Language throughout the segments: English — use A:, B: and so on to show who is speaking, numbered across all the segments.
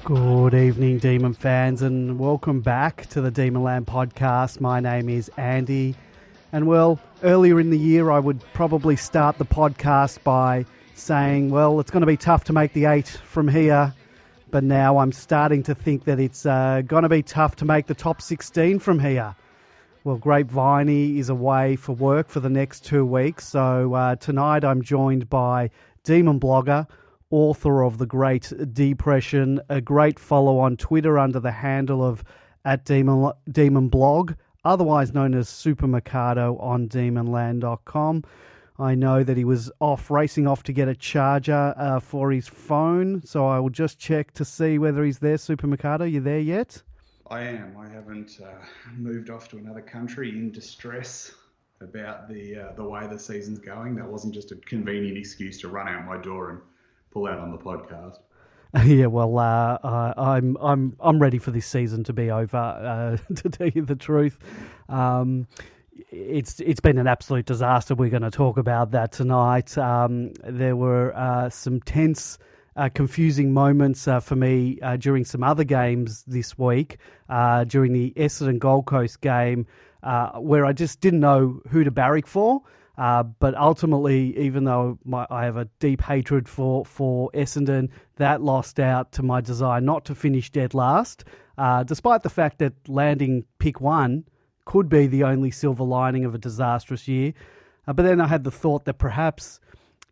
A: Good evening, Demon fans, and welcome back to the Demonland podcast. My name is Andy, and well, earlier in the year I would probably start the podcast by saying, well, it's going to be tough to make the 8 from here, but now I'm starting to think that it's going to be tough to make the top 16 from here. Well, Grapeviney is away for work for the next 2 weeks, so tonight I'm joined by Demon Blogger, author of The Great Depression, a great follow on Twitter under the handle of @DemonBlog, otherwise known as Super Mikado on Demonland.com. I know that he was racing off to get a charger for his phone, so I will just check to see whether he's there. Super Mikado, you there yet?
B: I am. I haven't moved off to another country in distress about the way the season's going. That wasn't just a convenient excuse to run out my door and pull out on the podcast.
A: Yeah, well, I'm ready for this season to be over. To tell you the truth, it's been an absolute disaster. We're going to talk about that tonight. There were some tense, confusing moments for me during some other games this week. During the Essendon Gold Coast game, where I just didn't know who to barrack for. But ultimately, even though I have a deep hatred for Essendon, that lost out to my desire not to finish dead last, despite the fact that landing pick 1 could be the only silver lining of a disastrous year. But then I had the thought that perhaps,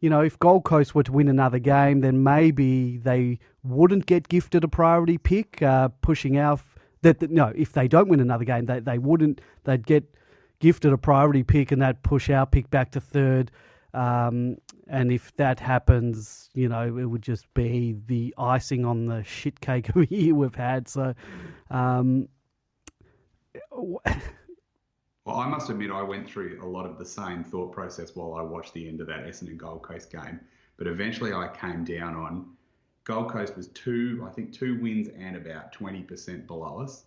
A: if Gold Coast were to win another game, then maybe they wouldn't get gifted a priority pick, pushing out if they don't win another game, they wouldn't. They'd get gifted a priority pick and that push our pick back to 3rd. And if that happens, it would just be the icing on the shit cake of a year we've had. So,
B: well, I must admit I went through a lot of the same thought process while I watched the end of that Essendon Gold Coast game. But eventually I came down on Gold Coast was 2 wins and about 20% below us.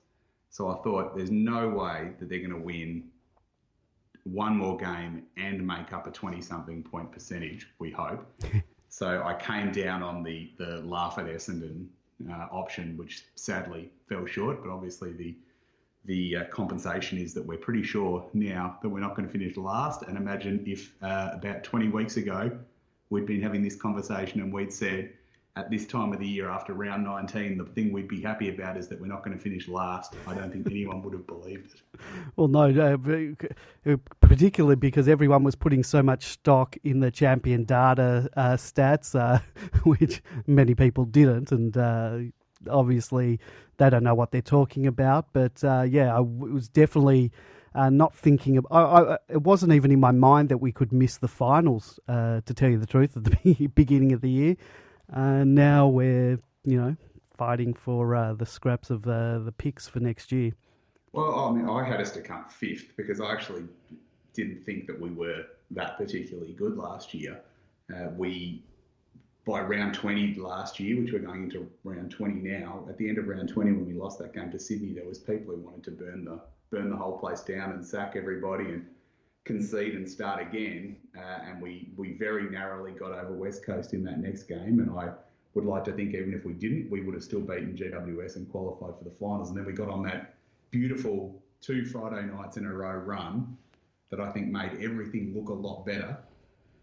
B: So I thought there's no way that they're going to win one more game and make up a 20-something point percentage, we hope. So I came down on the laugh at Essendon option, which sadly fell short. But obviously the compensation is that we're pretty sure now that we're not going to finish last. And imagine if about 20 weeks ago we'd been having this conversation and we'd said, at this time of the year after round 19, the thing we'd be happy about is that we're not going to finish last. I don't think anyone would have believed it.
A: Well, no, particularly because everyone was putting so much stock in the champion data stats, which many people didn't. And obviously they don't know what they're talking about. But I was definitely not thinking of. It wasn't even in my mind that we could miss the finals, to tell you the truth, at the beginning of the year. Now we're, fighting for the scraps of the picks for next year.
B: Well, I had us to come 5th because I actually didn't think that we were that particularly good last year. By round 20 last year, which we're going into round 20 now, at the end of round 20 when we lost that game to Sydney, there was people who wanted to burn the whole place down and sack everybody and concede and start again, and we very narrowly got over West Coast in that next game, and I would like to think even if we didn't, we would have still beaten GWS and qualified for the finals. And then we got on that beautiful 2 Friday nights in a row run that I think made everything look a lot better.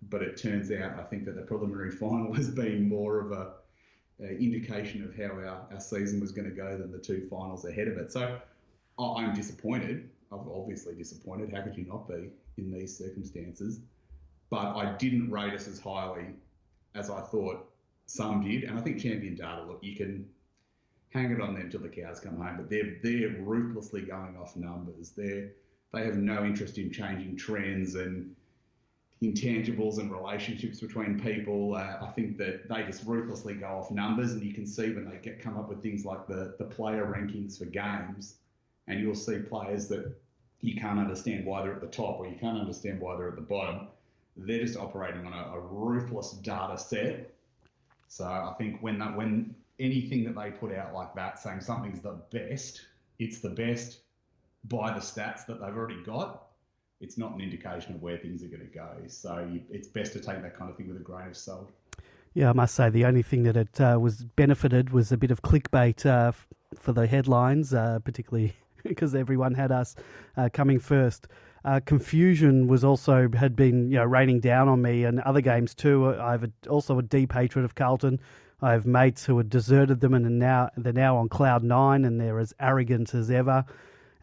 B: But it turns out I think that the preliminary final has been more of a indication of how our season was going to go than the 2 finals ahead of it. So I'm disappointed. I'm obviously disappointed. How could you not be in these circumstances? But I didn't rate us as highly as I thought some did. And I think champion data, look, you can hang it on them till the cows come home, but they're ruthlessly going off numbers. They have no interest in changing trends and intangibles and relationships between people. I think that they just ruthlessly go off numbers, and you can see when they come up with things like the player rankings for games, and you'll see players that you can't understand why they're at the top or you can't understand why they're at the bottom. They're just operating on a ruthless data set. So I think when anything that they put out like that, saying something's the best, it's the best by the stats that they've already got. It's not an indication of where things are going to go. So it's best to take that kind of thing with a grain of salt.
A: Yeah, I must say the only thing that it was benefited was a bit of clickbait for the headlines, particularly because everyone had us coming first. Confusion had been raining down on me, and other games too. I have also a deep hatred of Carlton. I have mates who had deserted them, and they're now on cloud nine, and they're as arrogant as ever.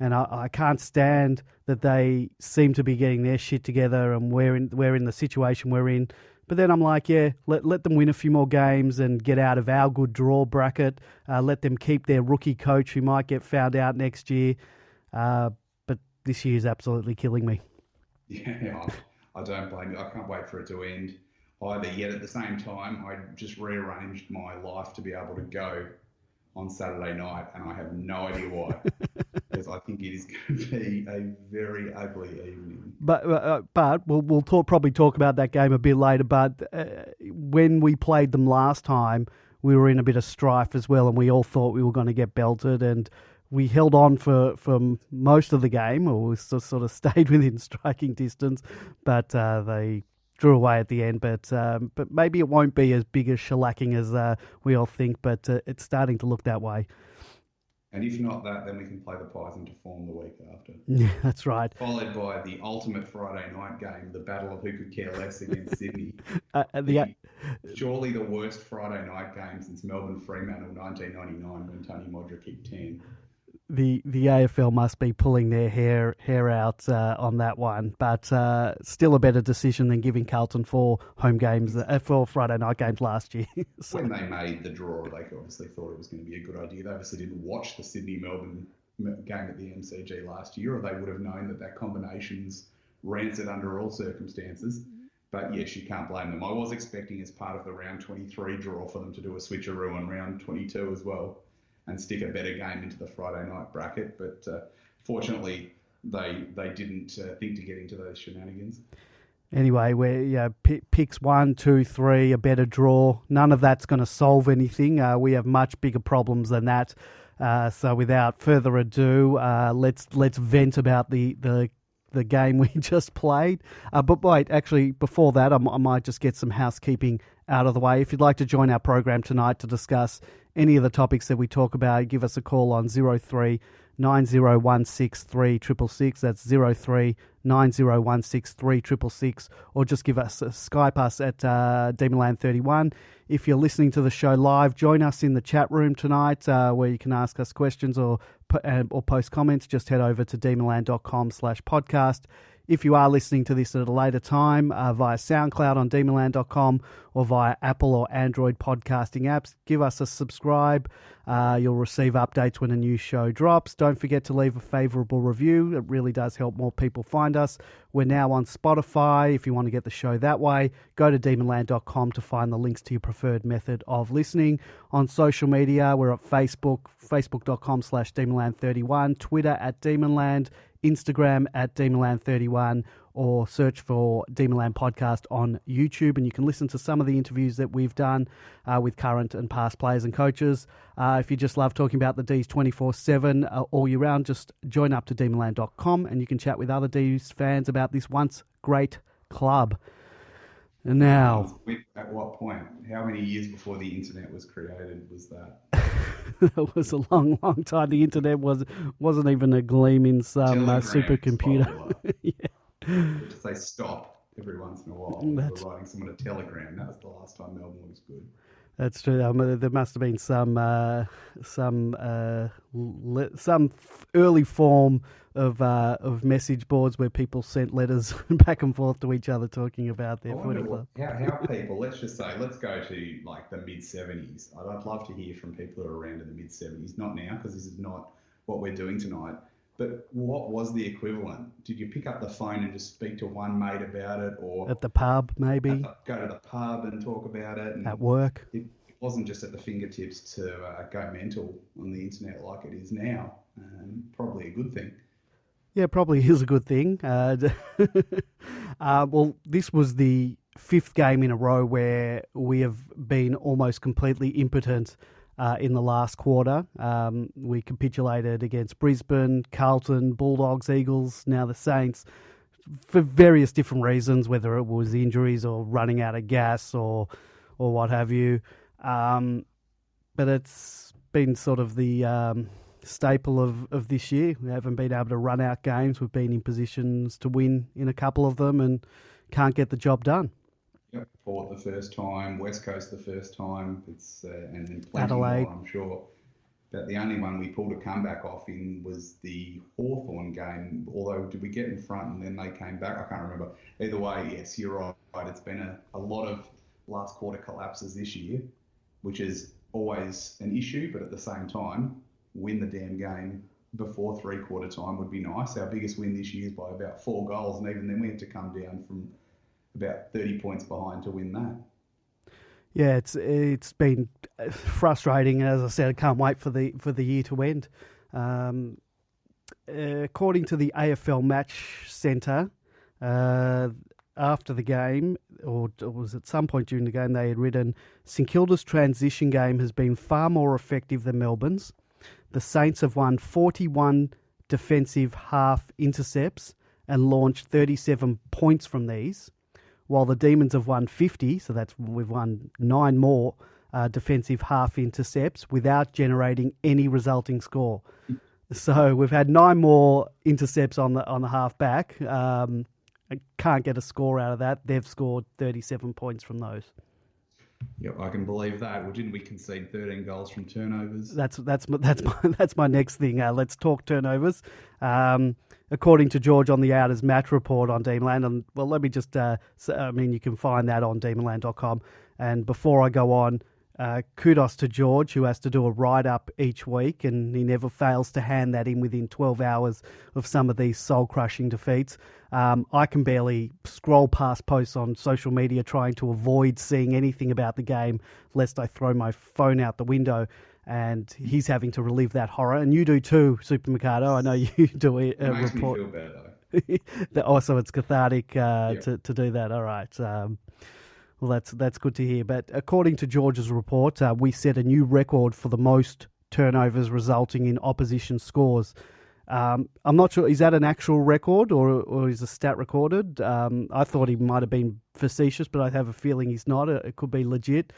A: And I can't stand that they seem to be getting their shit together, and we're in the situation we're in. But then I'm like, yeah, let them win a few more games and get out of our good draw bracket. Let them keep their rookie coach who might get found out next year. But this year is absolutely killing me.
B: Yeah, I don't blame you. I can't wait for it to end either. Yet at the same time, I just rearranged my life to be able to go on Saturday night, and I have no idea why. Because I think it is going to be a very ugly evening.
A: But we'll probably talk about that game a bit later. But when we played them last time, we were in a bit of strife as well, and we all thought we were going to get belted, and we held on for most of the game, or we sort of stayed within striking distance. But they drew away at the end. But maybe it won't be as big a shellacking as we all think. But it's starting to look that way.
B: And if not that, then we can play the Pies into form the week after.
A: Yeah, that's right.
B: Followed by the ultimate Friday night game, the battle of who could care less against Sydney. Surely the worst Friday night game since Melbourne Fremantle 1999 when Tony Modric kicked 10.
A: The AFL must be pulling their hair out on that one, but still a better decision than giving Carlton 4 home games for Friday night games last year.
B: So. When they made the draw, they obviously thought it was going to be a good idea. They obviously didn't watch the Sydney-Melbourne game at the MCG last year, or they would have known that combination's rancid under all circumstances. But yes, you can't blame them. I was expecting as part of the round 23 draw for them to do a switcheroo on round 22 as well, and stick a better game into the Friday night bracket. But fortunately, they didn't think to get into those shenanigans.
A: Anyway, we're picks 1, 2, 3, a better draw. None of that's going to solve anything. We have much bigger problems than that. So without further ado, let's vent about the game we just played. But wait, actually, before that, I might just get some housekeeping out of the way. If you'd like to join our program tonight to discuss any of the topics that we talk about, give us a call on 03 9016 3666. That's 03 9016 3666, or just give us Skype us at Demonland31. If you're listening to the show live, join us in the chat room tonight, where you can ask us questions or post comments. Just head over to demonland.com/podcast. If you are listening to this at a later time via SoundCloud on demonland.com or via Apple or Android podcasting apps, give us a subscribe. You'll receive updates when a new show drops. Don't forget to leave a favourable review. It really does help more people find us. We're now on Spotify. If you want to get the show that way, go to demonland.com to find the links to your preferred method of listening. On social media, we're at Facebook, facebook.com/demonland31, Twitter at Demonland, Instagram at Demonland31, or search for Demonland Podcast on YouTube, and you can listen to some of the interviews that we've done with current and past players and coaches. If you just love talking about the Dees 24/7 all year round, just join up to demonland.com and you can chat with other Dees fans about this once great club. And now...
B: At what point? How many years before the internet was created was that?
A: That was a long, long time. The internet wasn't even a gleam in some supercomputer. Yeah.
B: Just say stop every once in a while. We were writing someone a telegram. That was the last time Melbourne was good.
A: That's true. There must have been some early form of message boards where people sent letters back and forth to each other talking about their footy club.
B: How people? Let's just say, let's go to like the mid-70s. I'd love to hear from people who are around in the mid-70s. Not now, because this is not what we're doing tonight. But what was the equivalent? Did you pick up the phone and just speak to one mate about it, or
A: at the pub maybe?
B: Go to the pub and talk about it. And
A: at work.
B: It wasn't just at the fingertips to go mental on the internet like it is now. Probably a good thing.
A: Yeah, probably is a good thing. Well, this was the 5th game in a row where we have been almost completely impotent in the last quarter. We capitulated against Brisbane, Carlton, Bulldogs, Eagles, now the Saints, for various different reasons, whether it was injuries or running out of gas or or what have you. But it's been sort of the staple of this year. We haven't been able to run out games. We've been in positions to win in a couple of them and can't get the job done.
B: Yep, Port the first time, West Coast the first time. It's and then plenty
A: Adelaide.
B: more, I'm sure. But the only one we pulled a comeback off in was the Hawthorn game. Although, did we get in front and then they came back? I can't remember. Either way, yes, you're right. It's been a lot of last quarter collapses this year, which is always an issue. But at the same time, win the damn game before three-quarter time would be nice. Our biggest win this year is by about 4 goals, and even then we had to come down from about 30 points behind to win that.
A: Yeah, it's been frustrating. As I said, I can't wait for the year to end. According to the AFL Match Centre, after the game, or was at some point during the game, they had written, St Kilda's transition game has been far more effective than Melbourne's. The Saints have won 41 defensive half intercepts and launched 37 points from these, while the Demons have won 50, so we've won 9 more defensive half intercepts without generating any resulting score. So we've had 9 more intercepts on the half back. I can't get a score out of that. They've scored 37 points from those.
B: Yeah, I can believe that. Well, didn't we concede 13 goals from turnovers?
A: That's my next thing. Let's talk turnovers. According to George on the Outers match report on Demonland, and well, let me just, you can find that on demonland.com. And before I go on, kudos to George, who has to do a write-up each week, and he never fails to hand that in within 12 hours of some of these soul-crushing defeats. I can barely scroll past posts on social media trying to avoid seeing anything about the game, lest I throw my phone out the window. And he's having to relive that horror. And you do too, Super Mikado. I know you do a report.
B: Makes me feel better.
A: Also, it's cathartic to do that. All right. Well, that's good to hear. But according to George's report, we set a new record for the most turnovers resulting in opposition scores. I'm not sure, is that an actual record or is the stat recorded? I thought he might have been facetious, but I have a feeling he's not. It could be legit.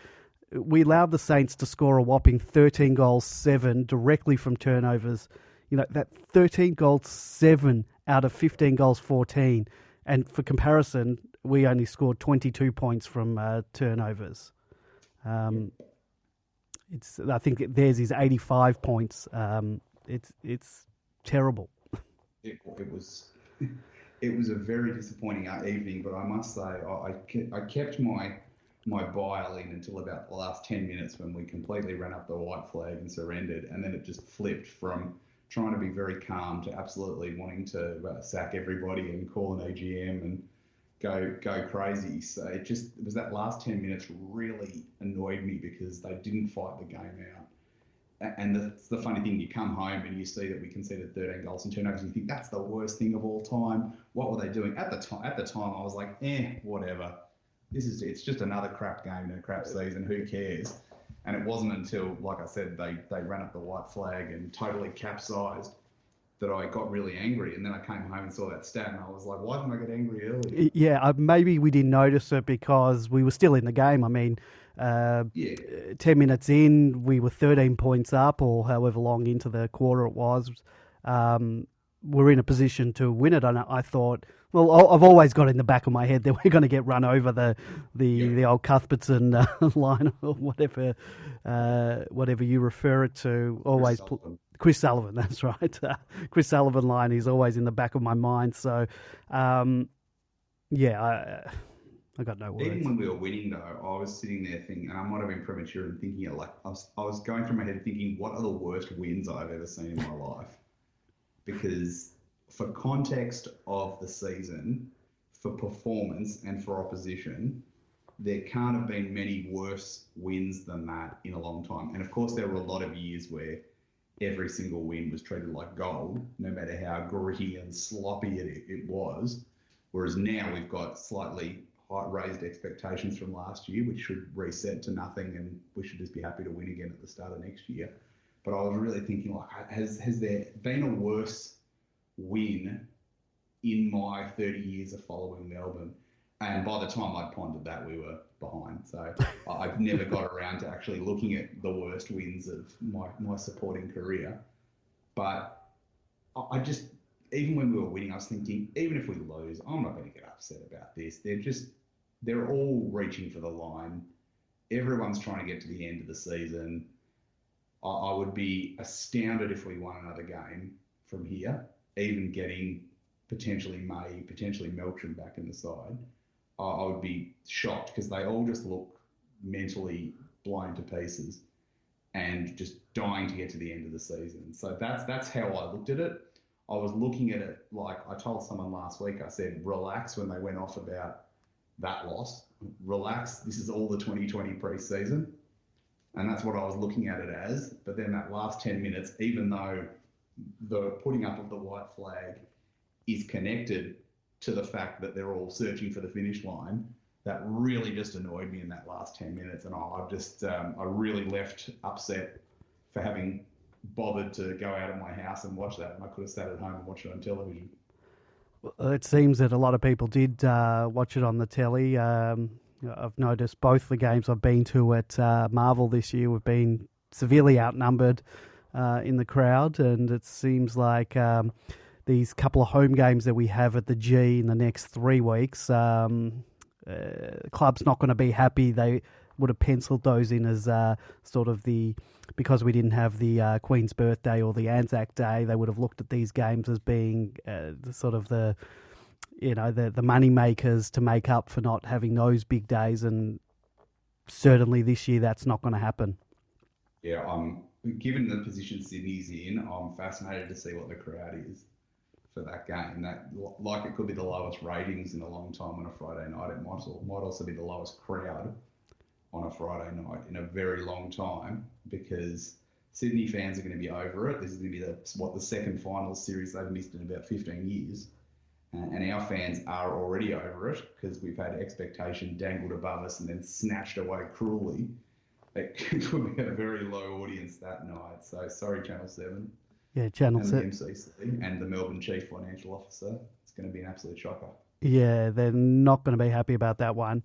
A: We allowed the Saints to score a whopping 13 goals, 7 directly from turnovers. You know, that 13 goals, 7 out of 15 goals, 14. And for comparison, we only scored 22 points from turnovers. I think theirs is 85 points. It's terrible.
B: It was a very disappointing evening, but I must say I kept my bile in until about the last 10 minutes when we completely ran up the white flag and surrendered, and then it just flipped from trying to be very calm to absolutely wanting to sack everybody and call an AGM and go crazy. So it was that last 10 minutes really annoyed me because they didn't fight the game out. And that's the funny thing, you come home and you see that we conceded 13 goals and turnovers and you think that's the worst thing of all time. What were they doing? At the time I was like, whatever. It's just another crap game and a crap season. Who cares? And it wasn't until, like I said, they ran up the white flag and totally capsized that I got really angry. And then I came home and saw that stat and I was like, why didn't I get angry earlier?
A: Yeah, maybe we didn't notice it because we were still in the game. I mean, 10 minutes in, we were 13 points up or however long into the quarter it was. We're in a position to win it. And I thought, well, I've always got in the back of my head that we're going to get run over the old Cuthbertson line or whatever you refer it to. Always Chris Sullivan, that's right. Chris Sullivan line is always in the back of my mind. So, I got no words.
B: Even when we were winning, though, I was sitting there thinking, and I might have been premature in thinking it, like I was going through my head thinking, what are the worst wins I've ever seen in my life? Because for context of the season, for performance and for opposition, there can't have been many worse wins than that in a long time. And of course, there were a lot of years where every single win was treated like gold, no matter how gritty and sloppy it was. Whereas now we've got slightly raised expectations from last year, which should reset to nothing, and we should just be happy to win again at the start of next year. But I was really thinking, like, has there been a worse win in my 30 years of following Melbourne? And by the time I'd pondered that, we were behind. So I've never got around to actually looking at the worst wins of my supporting career. But I just, even when we were winning, I was thinking, even if we lose, I'm not going to get upset about this. They're all reaching for the line. Everyone's trying to get to the end of the season. I would be astounded if we won another game from here, even getting potentially May, potentially Melksham back in the side. I would be shocked because they all just look mentally blown to pieces and just dying to get to the end of the season. So that's how I looked at it. I was looking at it like I told someone last week, I said, relax when they went off about that loss. Relax, this is all the 2020 pre-season. And that's what I was looking at it as. But then that last 10 minutes, even though the putting up of the white flag is connected to the fact that they're all searching for the finish line, that really just annoyed me in that last 10 minutes. And I really left upset for having bothered to go out of my house and watch that. And I could have sat at home and watched it on television.
A: Well, it seems that a lot of people did watch it on the telly. I've noticed both the games I've been to at Marvel this year, we've been severely outnumbered in the crowd, and it seems like these couple of home games that we have at the G in the next 3 weeks, club's not going to be happy. They would have penciled those in as sort of because we didn't have the Queen's birthday or the Anzac Day, they would have looked at these games as being the money makers to make up for not having those big days, and certainly this year that's not going to happen.
B: Yeah, given the position Sydney's in, I'm fascinated to see what the crowd is for that game. That, like, it could be the lowest ratings in a long time on a Friday night. It might also be the lowest crowd on a Friday night in a very long time, because Sydney fans are going to be over it. This is going to be the second finals series they've missed in about 15 years. And our fans are already over it because we've had expectation dangled above us and then snatched away cruelly. It could be a very low audience that night. So sorry, Channel 7.
A: Yeah, Channel 7.
B: And the MCC and the Melbourne Chief Financial Officer. It's going to be an absolute shocker.
A: Yeah, they're not going to be happy about that one.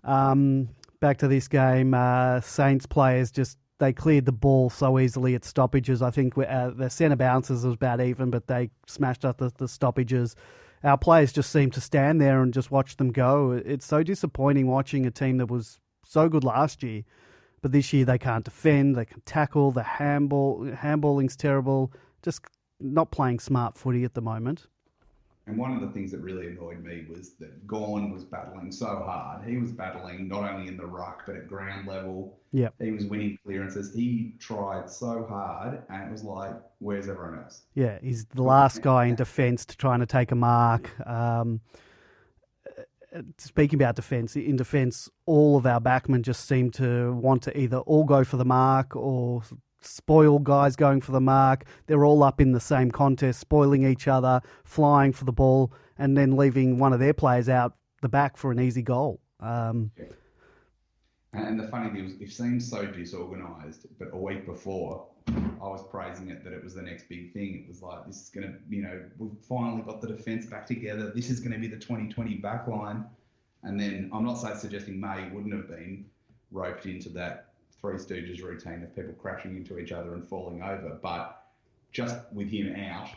A: Back to this game, Saints players they cleared the ball so easily at stoppages. I think the centre bounces was about even, but they smashed up the stoppages. Our players just seemed to stand there and just watch them go. It's so disappointing watching a team that was so good last year, but this year they can't defend, they can tackle, the handballing's terrible, just not playing smart footy at the moment.
B: And one of the things that really annoyed me was that Gawn was battling so hard. He was battling not only in the ruck, but at ground level.
A: Yep.
B: He was winning clearances. He tried so hard, and it was like, where's everyone else?
A: Yeah, he's the last guy in defence trying to take a mark. Speaking about defence, in defence, all of our backmen just seem to want to either all go for the mark or spoil guys going for the mark. They're all up in the same contest, spoiling each other, flying for the ball, and then leaving one of their players out the back for an easy goal.
B: Yeah. And the funny thing was, it seemed so disorganised, but a week before, I was praising it that it was the next big thing. It was like, this is going to, we've finally got the defence back together. This is going to be the 2020 backline. And then I'm not suggesting May wouldn't have been roped into that Three Stooges routine of people crashing into each other and falling over. But just with him out,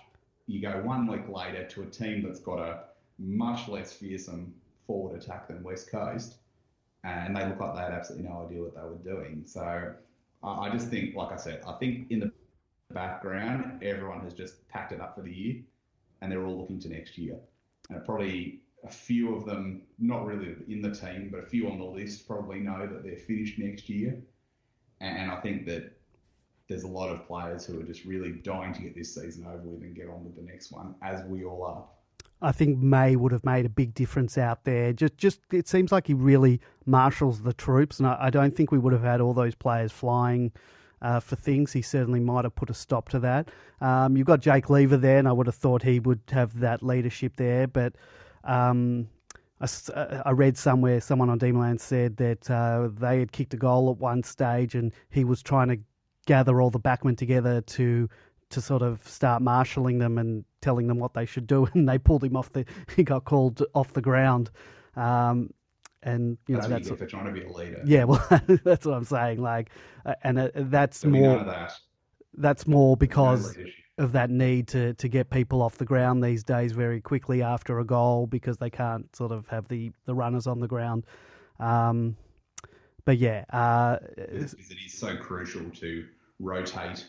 B: you go 1 week later to a team that's got a much less fearsome forward attack than West Coast, and they look like they had absolutely no idea what they were doing. So I just think, like I said, I think in the background, everyone has just packed it up for the year, and they're all looking to next year. And probably a few of them, not really in the team, but a few on the list probably know that they're finished next year. And I think that there's a lot of players who are just really dying to get this season over with and get on with the next one, as we all are.
A: I think May would have made a big difference out there. Just it seems like he really marshals the troops, and I don't think we would have had all those players flying for things. He certainly might have put a stop to that. You've got Jake Lever there, and I would have thought he would have that leadership there, but I read somewhere, someone on D-Man said that they had kicked a goal at one stage and he was trying to gather all the backmen together to sort of start marshalling them and telling them what they should do, and they pulled him he got called off the ground. and
B: that's what
A: that's
B: you get for trying to be a leader.
A: yeah. Well, that's what I'm saying. That's
B: There'll be none of that.
A: That's more
B: There'll be no
A: because
B: leadership.
A: of that need to get people off the ground these days very quickly after a goal because they can't sort of have the runners on the ground. But yeah,
B: Because it is so crucial to rotate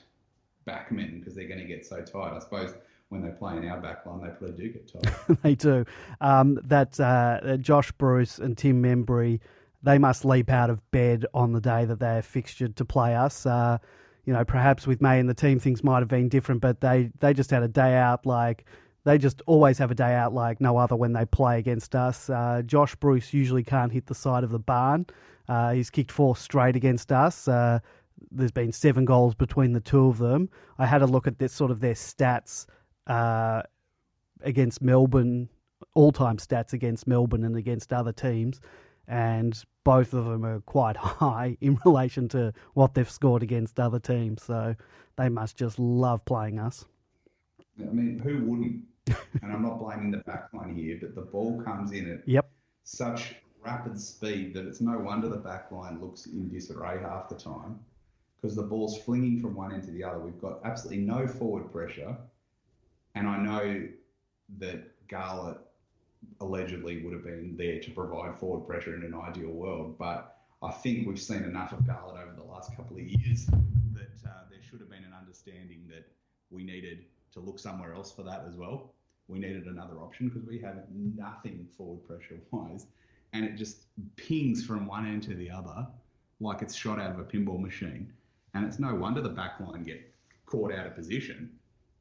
B: backmen because they're going to get so tired. I suppose when they play in our back line, they probably do get tired.
A: they do. Josh Bruce and Tim Membry, they must leap out of bed on the day that they're fixtured to play us. Perhaps with May in the team, things might have been different, but they just had a day out they just always have a day out like no other when they play against us. Josh Bruce usually can't hit the side of the barn. He's kicked 4 straight against us. There's been 7 goals between the two of them. I had a look at their stats against Melbourne, all-time stats against Melbourne and against other teams, and both of them are quite high in relation to what they've scored against other teams. So they must just love playing us.
B: I mean, who wouldn't? And I'm not blaming the backline here, but the ball comes in at such rapid speed that it's no wonder the backline looks in disarray half the time because the ball's flinging from one end to the other. We've got absolutely no forward pressure. And I know that Garlett allegedly would have been there to provide forward pressure in an ideal world, but I think we've seen enough of Garlett over the last couple of years that there should have been an understanding that we needed to look somewhere else for that as well. We needed another option because we have nothing forward pressure-wise, and it just pings from one end to the other like it's shot out of a pinball machine. And it's no wonder the backline get caught out of position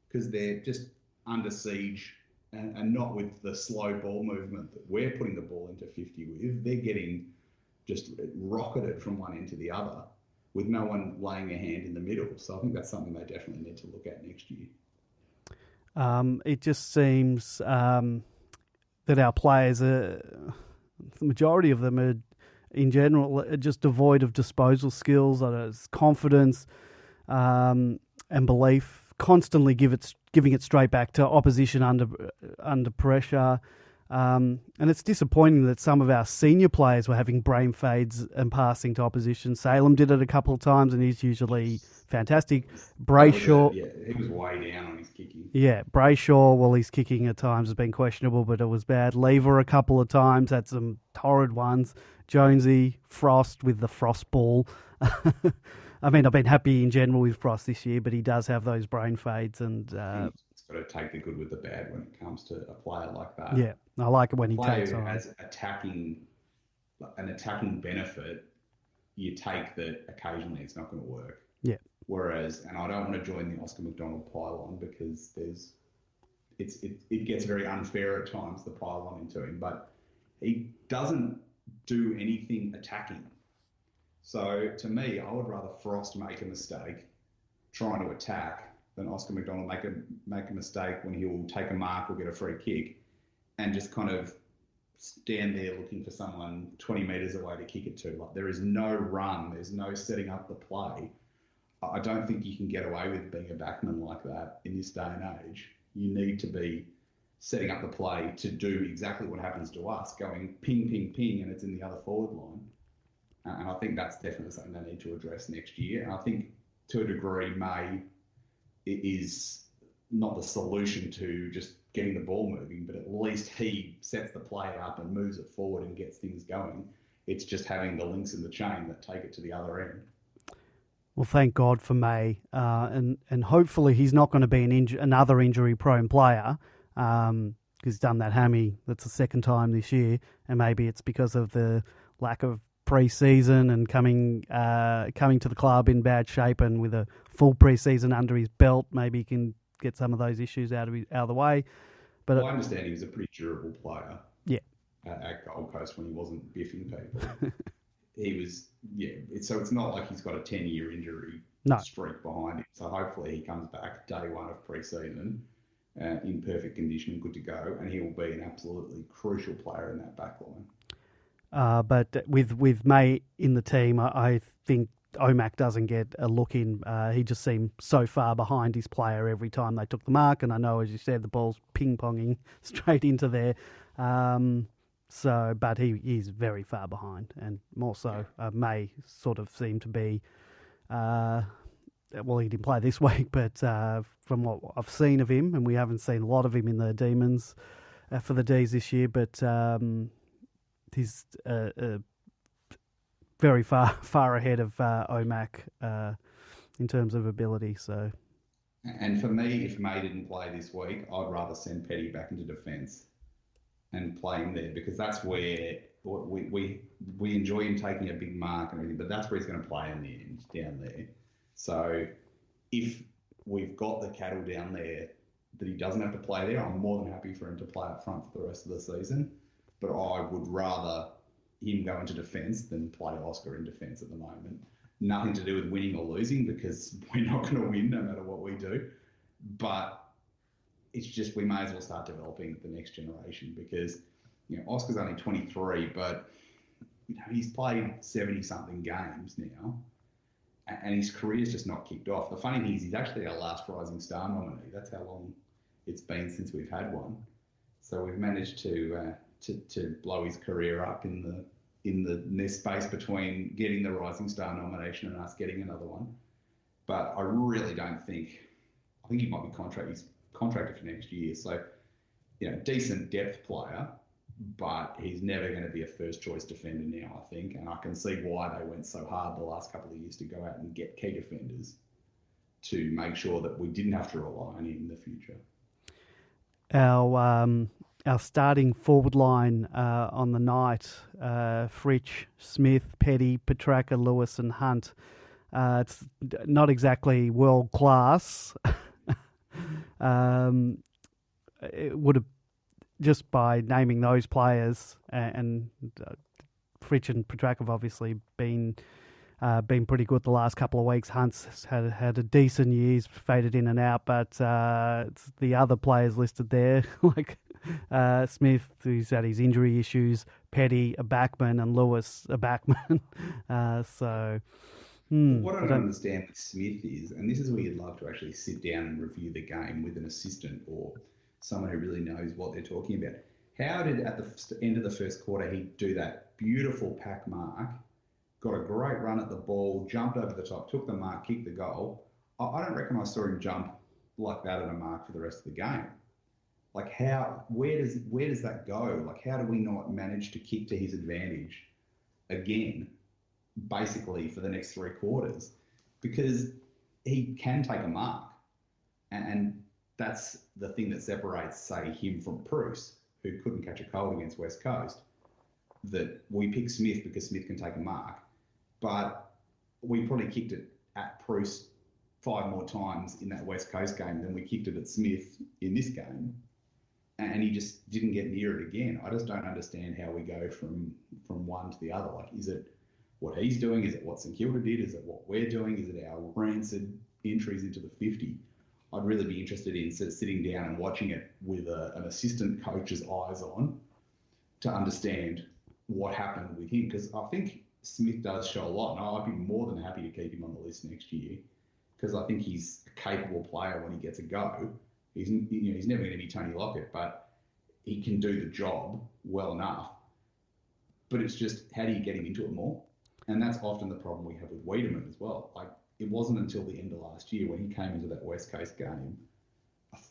B: because they're just under siege and not with the slow ball movement that we're putting the ball into 50 with. They're getting just rocketed from one end to the other with no one laying a hand in the middle. So I think that's something they definitely need to look at next year.
A: It just seems that our players, the majority of them are, in general, are just devoid of disposal skills, confidence and belief. Constantly giving it straight back to opposition under pressure. And it's disappointing that some of our senior players were having brain fades and passing to opposition. Salem did it a couple of times, and he's usually fantastic. Brayshaw,
B: he was way down on his kicking.
A: Yeah, Brayshaw, well, his kicking at times has been questionable, but it was bad. Lever a couple of times, had some torrid ones. Jonesy, Frost with the Frost ball. I mean, I've been happy in general with Frost this year, but he does have those brain fades. And
B: it's got to take the good with the bad when it comes to a player like that.
A: Yeah, I like it when he takes on.
B: As an attacking benefit, you take that occasionally it's not going to work.
A: Yeah.
B: Whereas, and I don't want to join the Oscar McDonald pile-on because it gets very unfair at times, the pile-on into him, but he doesn't do anything attacking. So to me, I would rather Frost make a mistake trying to attack than Oscar McDonald make a mistake when he will take a mark or get a free kick and just kind of stand there looking for someone 20 metres away to kick it to. Like, there is no run, there's no setting up the play. I don't think you can get away with being a backman like that in this day and age. You need to be setting up the play to do exactly what happens to us, going ping, ping, ping, and it's in the other forward line. And I think that's definitely something they need to address next year. And I think to a degree, May is not the solution to just getting the ball moving, but at least he sets the play up and moves it forward and gets things going. It's just having the links in the chain that take it to the other end.
A: Well, thank God for May. And hopefully he's not going to be another injury-prone player because he's done that hammy. That's the second time this year. And maybe it's because of the lack of pre-season and coming to the club in bad shape and with a full pre-season under his belt. Maybe he can get some of those issues out of the way. But
B: I understand he was a pretty durable player.
A: Yeah.
B: At Gold Coast when he wasn't biffing people. He was, so it's not like he's got a 10-year injury streak behind him. So hopefully he comes back day one of pre-season in perfect condition and good to go, and he will be an absolutely crucial player in that back line.
A: But with May in the team, I think Omac doesn't get a look in. He just seemed so far behind his player every time they took the mark, and I know, as you said, the ball's ping-ponging straight into there. But he's very far behind, and more so May sort of seemed to be. Well, he didn't play this week, but from what I've seen of him, and we haven't seen a lot of him in the Demons for the Dees this year, but he's very far ahead of Omac in terms of ability. So,
B: and for me, if May didn't play this week, I'd rather send Petty back into defence and play him there, because that's where we enjoy him taking a big mark and everything, but that's where he's going to play in the end, down there. So if we've got the cattle down there that he doesn't have to play there, I'm more than happy for him to play up front for the rest of the season. But I would rather him go into defence than play Oscar in defence at the moment. Nothing to do with winning or losing, because we're not going to win no matter what we do. But it's just, we may as well start developing the next generation, because, you know, Oscar's only 23, but you know, he's played 70-something games now, and his career's just not kicked off. The funny thing is, he's actually our last Rising Star nominee. That's how long it's been since we've had one. So we've managed to blow his career up in the space between getting the Rising Star nomination and us getting another one. But I really don't think. I think he might be contracted for next year. So, you know, decent depth player, but he's never going to be a first choice defender now, I think. And I can see why they went so hard the last couple of years to go out and get key defenders to make sure that we didn't have to rely on him in the future.
A: Our starting forward line on the night, Fritsch, Smith, Petty, Petrarca, Lewis and Hunt. It's not exactly world class. It would have, just by naming those players, and Fritsch and Petrarca have obviously been pretty good the last couple of weeks. Hunt's had a decent year, he's faded in and out, but it's the other players listed there, like Smith, who's had his injury issues, Petty, a backman, and Lewis, a backman.
B: What I don't understand with Smith is, and this is where you'd love to actually sit down and review the game with an assistant or someone who really knows what they're talking about. How did, at the end of the first quarter, he do that beautiful pack mark, got a great run at the ball, jumped over the top, took the mark, kicked the goal? I don't reckon I saw him jump like that at a mark for the rest of the game. Like, where does that go? Like, how do we not manage to kick to his advantage again, basically for the next 3 quarters? Because he can take a mark, and that's the thing that separates, say, him from Bruce, who couldn't catch a cold against West Coast. That we pick Smith because Smith can take a mark, but we probably kicked it at Bruce 5 more times in that West Coast game than we kicked it at Smith in this game, and he just didn't get near it again. I just don't understand how we go from one to the other. Like, is it what he's doing? Is it what St Kilda did? Is it what we're doing? Is it our rancid entries into the 50? I'd really be interested in sitting down and watching it with an assistant coach's eyes on to understand what happened with him, because I think Smith does show a lot, and I'd be more than happy to keep him on the list next year, because I think he's a capable player when he gets a go. He's never going to be Tony Lockett, but he can do the job well enough. But it's just, how do you get him into it more? And that's often the problem we have with Wiedemann as well. Like, it wasn't until the end of last year when he came into that West Coast game,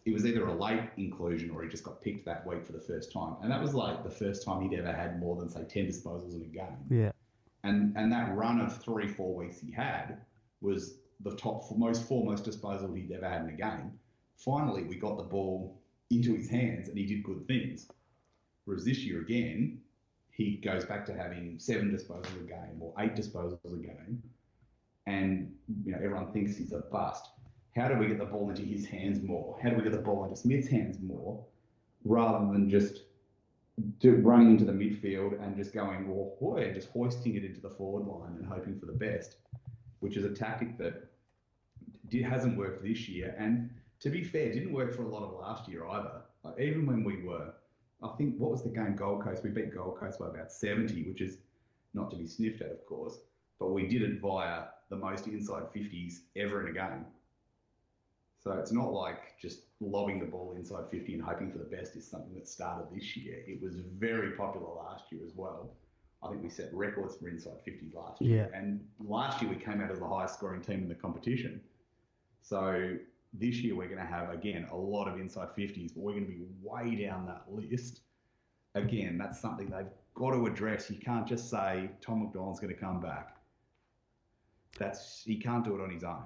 B: it was either a late inclusion or he just got picked that week for the first time. And that was like the first time he'd ever had more than, say, 10 disposals in a game.
A: Yeah.
B: And that run of 3-4 weeks he had was the most foremost disposal he'd ever had in a game. Finally, we got the ball into his hands and he did good things. Whereas this year, again, he goes back to having 7 disposals a game or 8 disposals a game. And, everyone thinks he's a bust. How do we get the ball into his hands more? How do we get the ball into Smith's hands more, rather than just running into the midfield and just going, just hoisting it into the forward line and hoping for the best, which is a tactic that hasn't worked this year. And to be fair, didn't work for a lot of last year either. Like, even when we were, I think, what was the game, Gold Coast? We beat Gold Coast by about 70, which is not to be sniffed at, of course, but we did it via the most inside 50s ever in a game. So it's not like just lobbing the ball inside 50 and hoping for the best is something that started this year. It was very popular last year as well. I think we set records for inside 50 last year. And last year we came out as the highest scoring team in the competition. So this year we're going to have, again, a lot of inside 50s, but we're going to be way down that list. Again, that's something they've got to address. You can't just say Tom McDonald's going to come back. He can't do it on his own.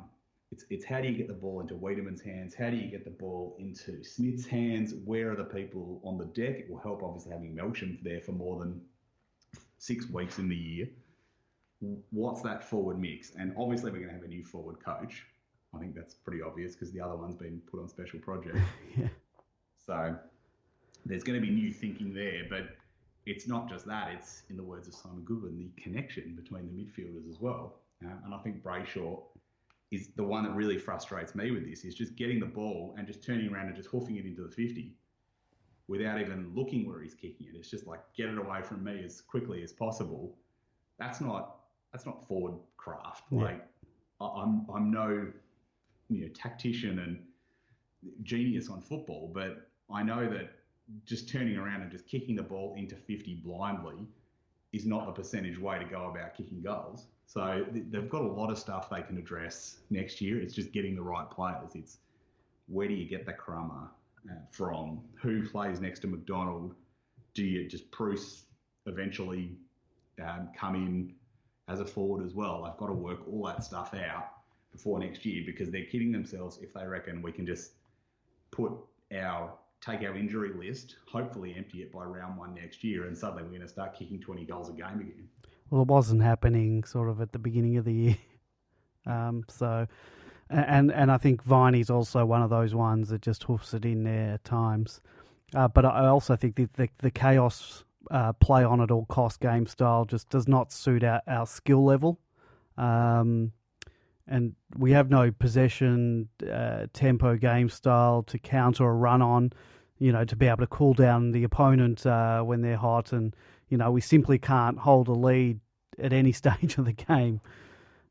B: It's how do you get the ball into Wiedemann's hands? How do you get the ball into Smith's hands? Where are the people on the deck? It will help, obviously, having Melksham there for more than 6 weeks in the year. What's that forward mix? And obviously we're going to have a new forward coach. I think that's pretty obvious because the other one's been put on special project. So there's going to be new thinking there, but it's not just that. It's, in the words of Simon Goodwin, the connection between the midfielders as well. And I think Brayshaw is the one that really frustrates me with this, is just getting the ball and just turning around and just hoofing it into the 50 without even looking where he's kicking it. It's just like, get it away from me as quickly as possible. That's not forward craft. Yeah. Like, I'm no tactician and genius on football, but I know that just turning around and just kicking the ball into 50 blindly is not the percentage way to go about kicking goals. So they've got a lot of stuff they can address next year. It's just getting the right players. It's where do you get the crummer from? Who plays next to McDonald? Do you just Bruce eventually come in as a forward as well? I've got to work all that stuff out before next year, because they're kidding themselves if they reckon we can just take our injury list, hopefully empty it by round 1 next year, and suddenly we're going to start kicking 20 goals a game again.
A: Well, it wasn't happening sort of at the beginning of the year. And I think Viney's also one of those ones that just hoofs it in there at times. But I also think the chaos play on at all cost game style just does not suit our skill level. And we have no possession tempo game style to counter a run on, to be able to cool down the opponent when they're hot. And, we simply can't hold a lead at any stage of the game.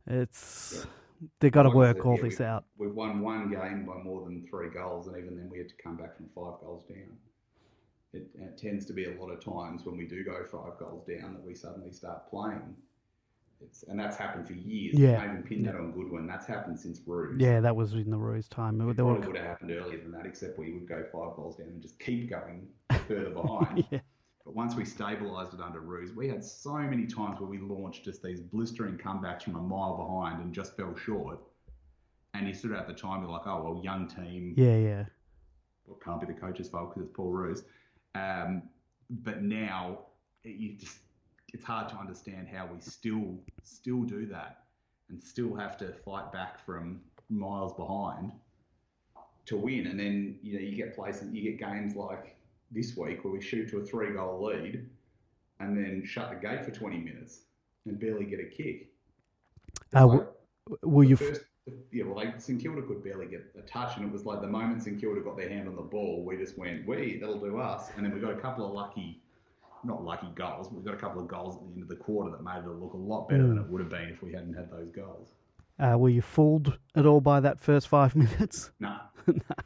A: They've got to work all this out.
B: We've won one game by more than 3 goals, and even then we had to come back from 5 goals down. It tends to be a lot of times when we do go 5 goals down that we suddenly start playing. And that's happened for years.
A: Yeah.
B: I even pinned that on Goodwin. That's happened since Roos.
A: Yeah, that was in the Roos time.
B: It probably would have happened earlier than that, except we would go 5 goals down and just keep going further behind. Yeah. But once we stabilised it under Roos, we had so many times where we launched just these blistering comebacks from a mile behind and just fell short. And you stood at the time, you're like, oh, well, young team.
A: Yeah.
B: Well, it can't be the coach's fault because it's Paul Roos. But now it's hard to understand how we still do that and still have to fight back from miles behind to win. And then, you get games like this week where we shoot to a 3-goal lead and then shut the gate for 20 minutes and barely get a kick. St Kilda could barely get a touch, and it was like the moment St Kilda got their hand on the ball, we just went, that'll do us. And then we got a couple of not lucky goals, but we got a couple of goals at the end of the quarter that made it look a lot better than it would have been if we hadn't had those goals.
A: Were you fooled at all by that first 5 minutes?
B: No.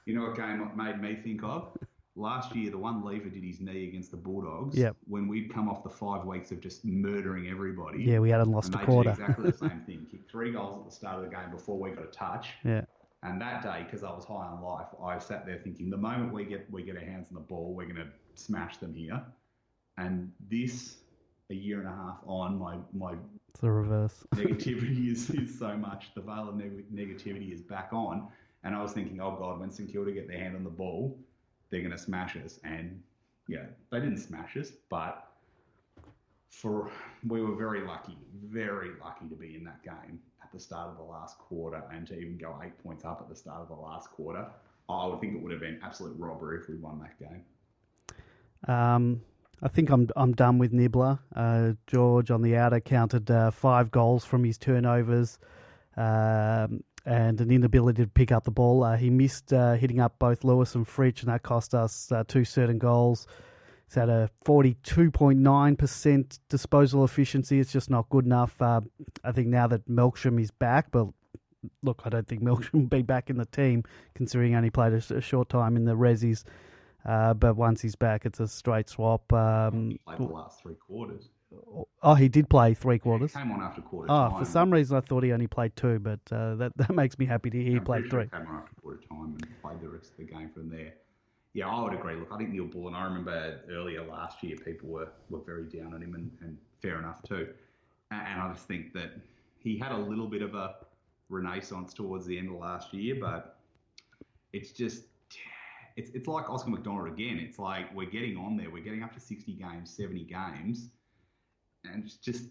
B: You know what game it made me think of? Last year, the one Lever did his knee against the Bulldogs.
A: Yep. When
B: we'd come off the 5 weeks of just murdering everybody.
A: Yeah, we hadn't lost a quarter.
B: They did exactly the same thing. Kicked 3 goals at the start of the game before we got a touch.
A: Yeah.
B: And that day, because I was high on life, I sat there thinking, the moment we get our hands on the ball, we're going to smash them here. And this, a year and a half on, my
A: it's the reverse.
B: Negativity is so much. The veil of negativity is back on. And I was thinking, oh God, when St Kilda get their hand on the ball, they're going to smash us. And yeah, they didn't smash us, but we were very lucky to be in that game at the start of the last quarter, and to even go 8 points up at the start of the last quarter. I would think it would have been absolute robbery if we won that game.
A: I think I'm done with Nibbler. George on the outer counted 5 goals from his turnovers and an inability to pick up the ball. He missed hitting up both Lewis and Fritsch, and that cost us 2 certain goals. He's had a 42.9% disposal efficiency. It's just not good enough. I think now that Melksham is back, but look, I don't think Milk will be back in the team, considering he only played a short time in the Rezzies. But once he's back, it's a straight swap.
B: He played the last 3 quarters.
A: Oh, he did play 3 quarters.
B: He came on after quarter
A: Oh,
B: time.
A: for some reason I thought he only played 2, but that makes me happy to hear he played 3.
B: He came on after quarter time and played the rest of the game from there. Yeah, I would agree. Look, I think Neil Bullen, I remember earlier last year people were very down on him, and fair enough too. And I just think that he had a little bit of a renaissance towards the end of last year, but it's just, it's like Oscar McDonald again. It's like we're getting on there. We're getting up to 60 games, 70 games, and it's just,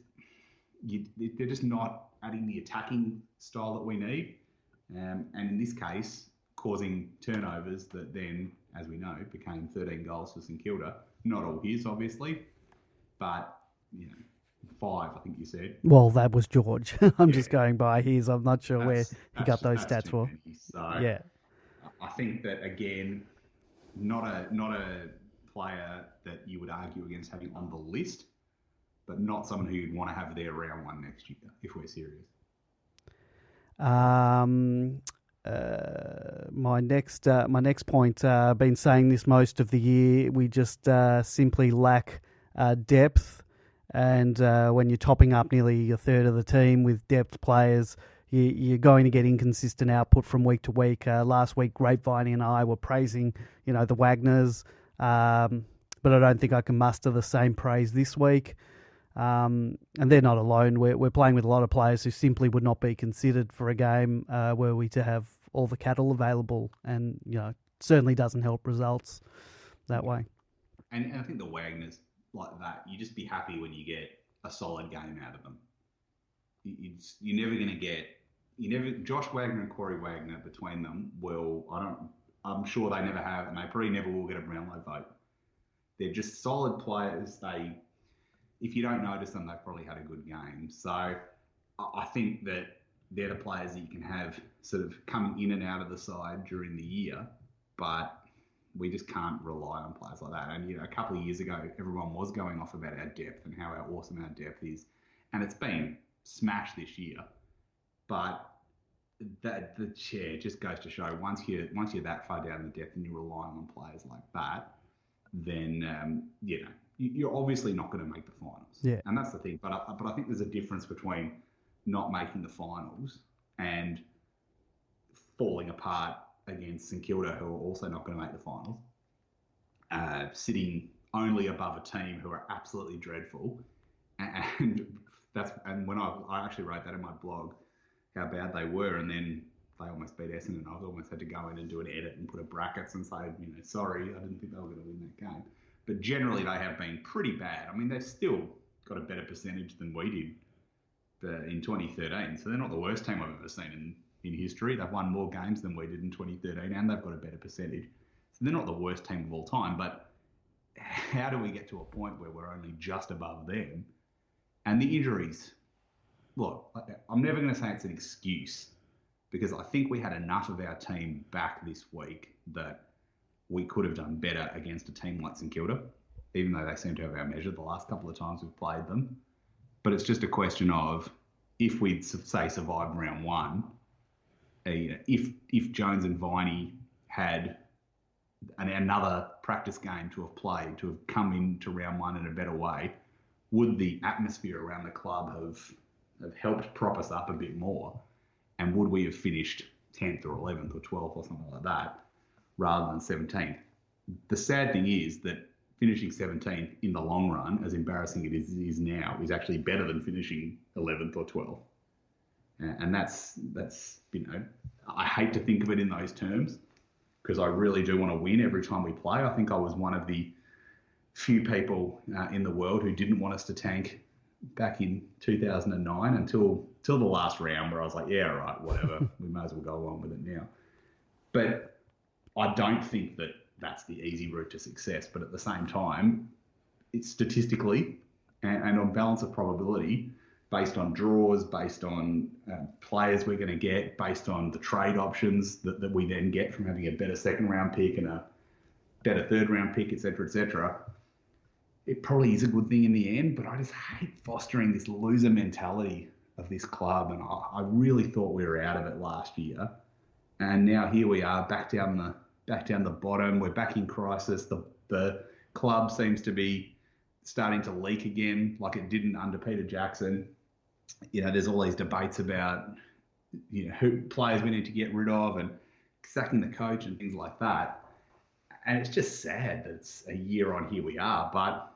B: they're just not adding the attacking style that we need. And in this case, causing turnovers that then, as we know, became 13 goals for St Kilda. Not all his, obviously, but, 5, I think you said.
A: Well, that was George. I'm just going by his. I'm not sure where he got those stats for.
B: Many. So yeah, I think that, again, not a player that you would argue against having on the list, but not someone who you'd want to have there round 1 next year, if we're serious.
A: My next point. Been saying this most of the year. We just simply lack depth, and when you're topping up nearly a third of the team with depth players, you're going to get inconsistent output from week to week. Last week, Grapevine and I were praising, the Wagners, but I don't think I can muster the same praise this week. And they're not alone. We're playing with a lot of players who simply would not be considered for a game were we to have all the cattle available, and certainly doesn't help results that way.
B: And I think the Wagners like that, you just be happy when you get a solid game out of them. You're never going to get Josh Wagner and Corey Wagner between them. I'm sure they never have, and they probably never will get a Brownlow vote. They're just solid players. If you don't notice them, they've probably had a good game. So I think that they're the players that you can have sort of coming in and out of the side during the year, but we just can't rely on players like that. And a couple of years ago, everyone was going off about our depth and how awesome our depth is, and it's been smashed this year. But the chair just goes to show once you're that far down the depth and you're relying on players like that, then you're obviously not going to make the finals.
A: Yeah.
B: And that's the thing. But I think there's a difference between not making the finals and falling apart against St Kilda, who are also not going to make the finals, sitting only above a team who are absolutely dreadful. And when I actually wrote that in my blog, how bad they were, and then they almost beat Essendon. I almost had to go in and do an edit and put a brackets and say, sorry, I didn't think they were going to win that game. But generally, they have been pretty bad. I mean, they've still got a better percentage than we did in 2013. So they're not the worst team I've ever seen in history. They've won more games than we did in 2013, and they've got a better percentage. So they're not the worst team of all time. But how do we get to a point where we're only just above them? And the injuries, look, I'm never going to say it's an excuse, because I think we had enough of our team back this week that we could have done better against a team like St Kilda, even though they seem to have outmeasured the last couple of times we've played them. But it's just a question of, if we'd, say, survived round 1, if Jones and Viney had another practice game to have played, to have come into round 1 in a better way, would the atmosphere around the club have helped prop us up a bit more? And would we have finished 10th or 11th or 12th or something like that, rather than 17th? The sad thing is that finishing 17th in the long run, as embarrassing it is now, is actually better than finishing 11th or 12th. And that's I hate to think of it in those terms, because I really do want to win every time we play. I think I was one of the few people in the world who didn't want us to tank back in 2009 until the last round, where I was like, yeah, all right, whatever. We may as well go along with it now. But I don't think that that's the easy route to success. But at the same time, it's statistically and on balance of probability, based on draws, based on players we're going to get, based on the trade options that we then get from having a better second round pick and a better third round pick, et cetera, it probably is a good thing in the end. But I just hate fostering this loser mentality of this club, and I really thought we were out of it last year. And now here we are, back down the bottom. We're back in crisis. The club seems to be starting to leak again, like it didn't under Peter Jackson. There's all these debates about who players we need to get rid of and sacking the coach and things like that. And it's just sad that it's a year on, here we are. But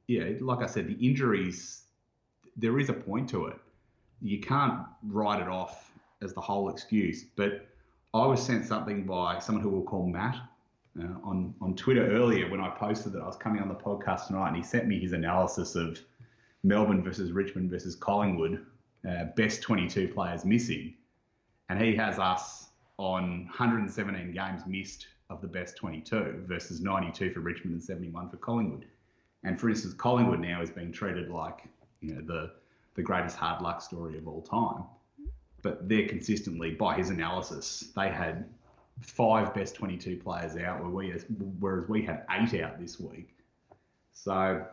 B: like I said, the injuries, there is a point to it. You can't write it off as the whole excuse. But I was sent something by someone who we'll call Matt on Twitter earlier when I posted that I was coming on the podcast tonight, and he sent me his analysis of Melbourne versus Richmond versus Collingwood, best 22 players missing. And he has us on 117 games missed of the best 22 versus 92 for Richmond and 71 for Collingwood. And for instance, Collingwood now is being treated like the greatest hard luck story of all time. But they're consistently, by his analysis, they had 5 best 22 players out, whereas we had 8 out this week. So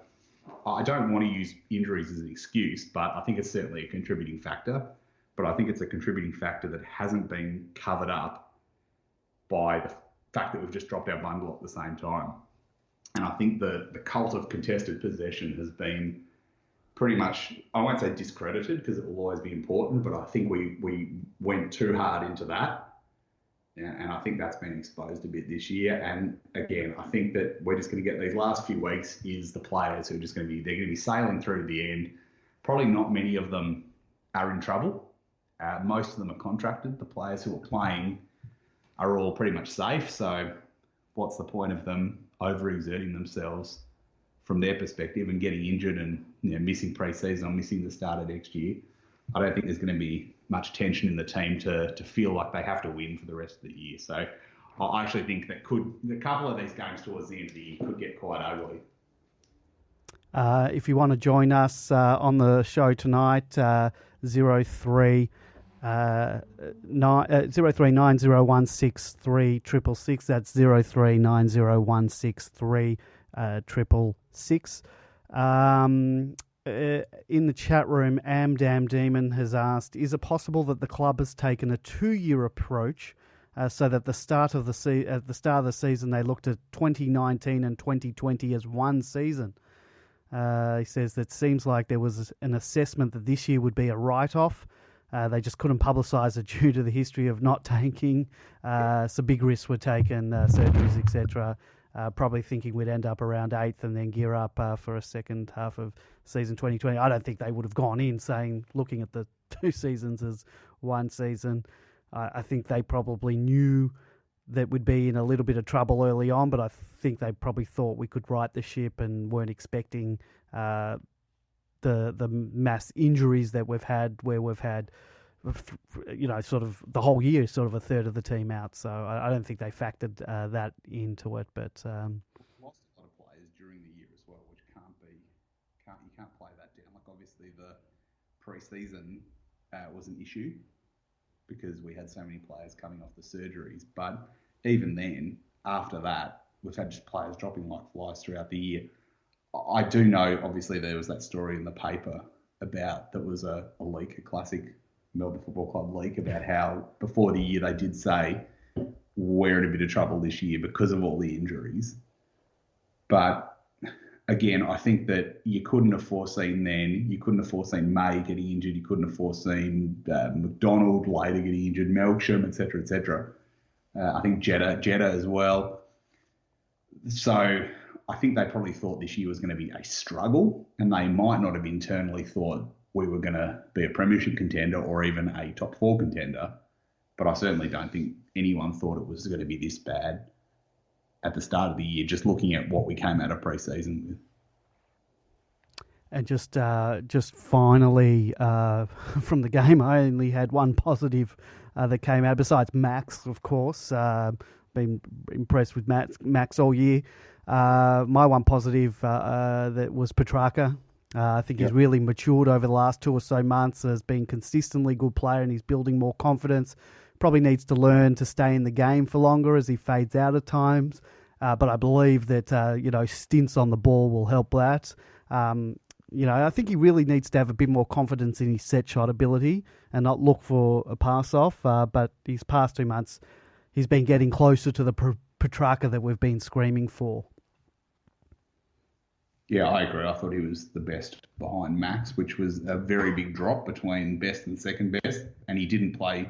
B: I don't want to use injuries as an excuse, but I think it's certainly a contributing factor. But I think it's a contributing factor that hasn't been covered up by the fact that we've just dropped our bundle at the same time. And I think the cult of contested possession has been pretty much, I won't say discredited because it will always be important, but I think we went too hard into that. And I think that's been exposed a bit this year. And again, I think that we're just going to get these last few weeks is the players who are just they're going to be sailing through to the end. Probably not many of them are in trouble. Most of them are contracted. The players who are playing are all pretty much safe. So what's the point of them overexerting themselves from their perspective and getting injured and missing pre-season or missing the start of next year? I don't think there's going to be much tension in the team to feel like they have to win for the rest of the year. So I actually think that a couple of these games towards the end of the year could get quite ugly.
A: If you want to join us on the show tonight, 03 90163666. That's 03 90163666. In the chat room, Amdam Demon has asked, is it possible that the club has taken a 2-year approach so that at the start of the season they looked at 2019 and 2020 as one season? He says that seems like there was an assessment that this year would be a write-off. They just couldn't publicise it due to the history of not tanking. So big risks were taken, surgeries, etc. Probably thinking we'd end up around 8th and then gear up for a second half of season 2020. I don't think they would have gone in looking at the 2 seasons as one season. I think they probably knew that we'd be in a little bit of trouble early on, but I think they probably thought we could right the ship and weren't expecting the mass injuries that we've had, where we've had sort of the whole year, sort of a third of the team out. So I don't think they factored that into it. But
B: lost a lot of players during the year as well, which you can't play that down. Like obviously the pre-season was an issue because we had so many players coming off the surgeries. But even then, after that, we've had just players dropping like flies throughout the year. I do know, obviously, there was that story in the paper that was a leak, a classic Melbourne Football Club leak, about how before the year they did say we're in a bit of trouble this year because of all the injuries. But again, I think that you couldn't have foreseen May getting injured. You couldn't have foreseen McDonald later getting injured, Melksham, etc., etc. I think Jetta as well. So I think they probably thought this year was going to be a struggle, and they might not have internally thought we were going to be a premiership contender or even a top 4 contender. But I certainly don't think anyone thought it was going to be this bad at the start of the year, just looking at what we came out of pre-season with.
A: And just finally, from the game, I only had one positive that came out, besides Max, of course. Been impressed with Max all year. My one positive that was Petrarca. I think he's really matured over the last 2 or so months, has been consistently good player, and he's building more confidence. Probably needs to learn to stay in the game for longer as he fades out at times. But I believe that, stints on the ball will help that. I think he really needs to have a bit more confidence in his set shot ability and not look for a pass off. But these past 2 months, he's been getting closer to the Petrarca that we've been screaming for.
C: Yeah, I agree. I thought he was the best behind Max, which was a very big drop between best and second best. And he didn't play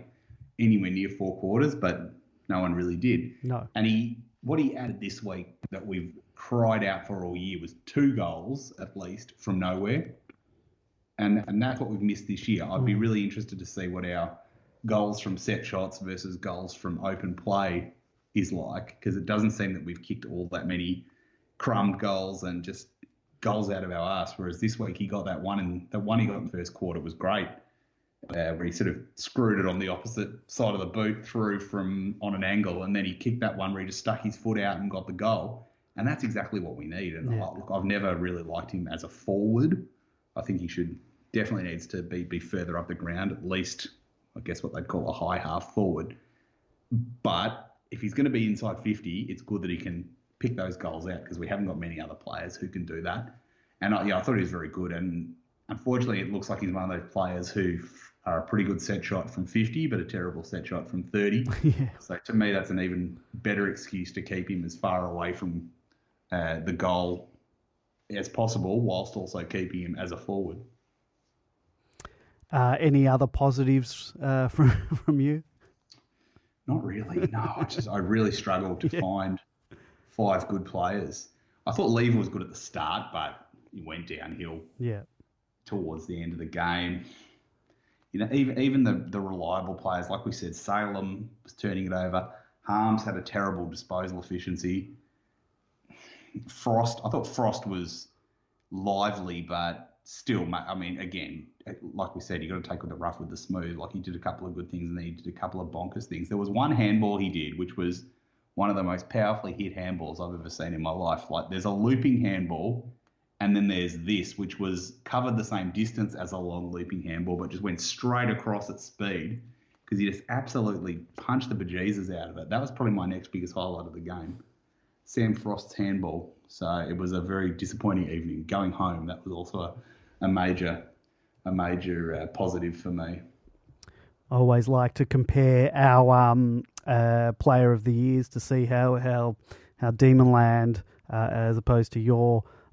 C: anywhere near 4 quarters, but no one really did.
A: No.
C: And what he added this week that we've cried out for all year was 2 goals at least from nowhere. And that's what we've missed this year. I'd be really interested to see what our goals from set shots versus goals from open play is like, because it doesn't seem that we've kicked all that many crumbed goals and just goals out of our arse, whereas this week he got that one, and the one he got in the first quarter was great, where he sort of screwed it on the opposite side of the boot through from on an angle, and then he kicked that one where he just stuck his foot out and got the goal, and that's exactly what we need. And look, I've never really liked him as a forward. I think he definitely needs to be further up the ground, at least I guess what they'd call a high half forward. But if he's going to be inside 50, it's good that he can pick those goals out, because we haven't got many other players who can do that. And I thought he was very good. And unfortunately, it looks like he's one of those players who are a pretty good set shot from 50, but a terrible set shot from 30.
A: Yeah.
C: So to me, that's an even better excuse to keep him as far away from the goal as possible, whilst also keeping him as a forward.
A: Any other positives from you?
C: Not really, no. I really struggled to find 5 good players. I thought Lever was good at the start, but he went downhill towards the end of the game. Even the reliable players, like we said, Salem was turning it over. Harms had a terrible disposal efficiency. I thought Frost was lively, but still, I mean, again, like we said, you got to take with the rough with the smooth. Like, he did a couple of good things and then he did a couple of bonkers things. There was one handball he did, which was one of the most powerfully hit handballs I've ever seen in my life. Like, there's a looping handball, and then there's this, which was covered the same distance as a long looping handball, but just went straight across at speed, because he just absolutely punched the bejesus out of it. That was probably my next biggest highlight of the game, Sam Frost's handball. So it was a very disappointing evening. Going home, that was also a major positive for me.
A: I always like to compare our player of the years to see how Demonland, as opposed to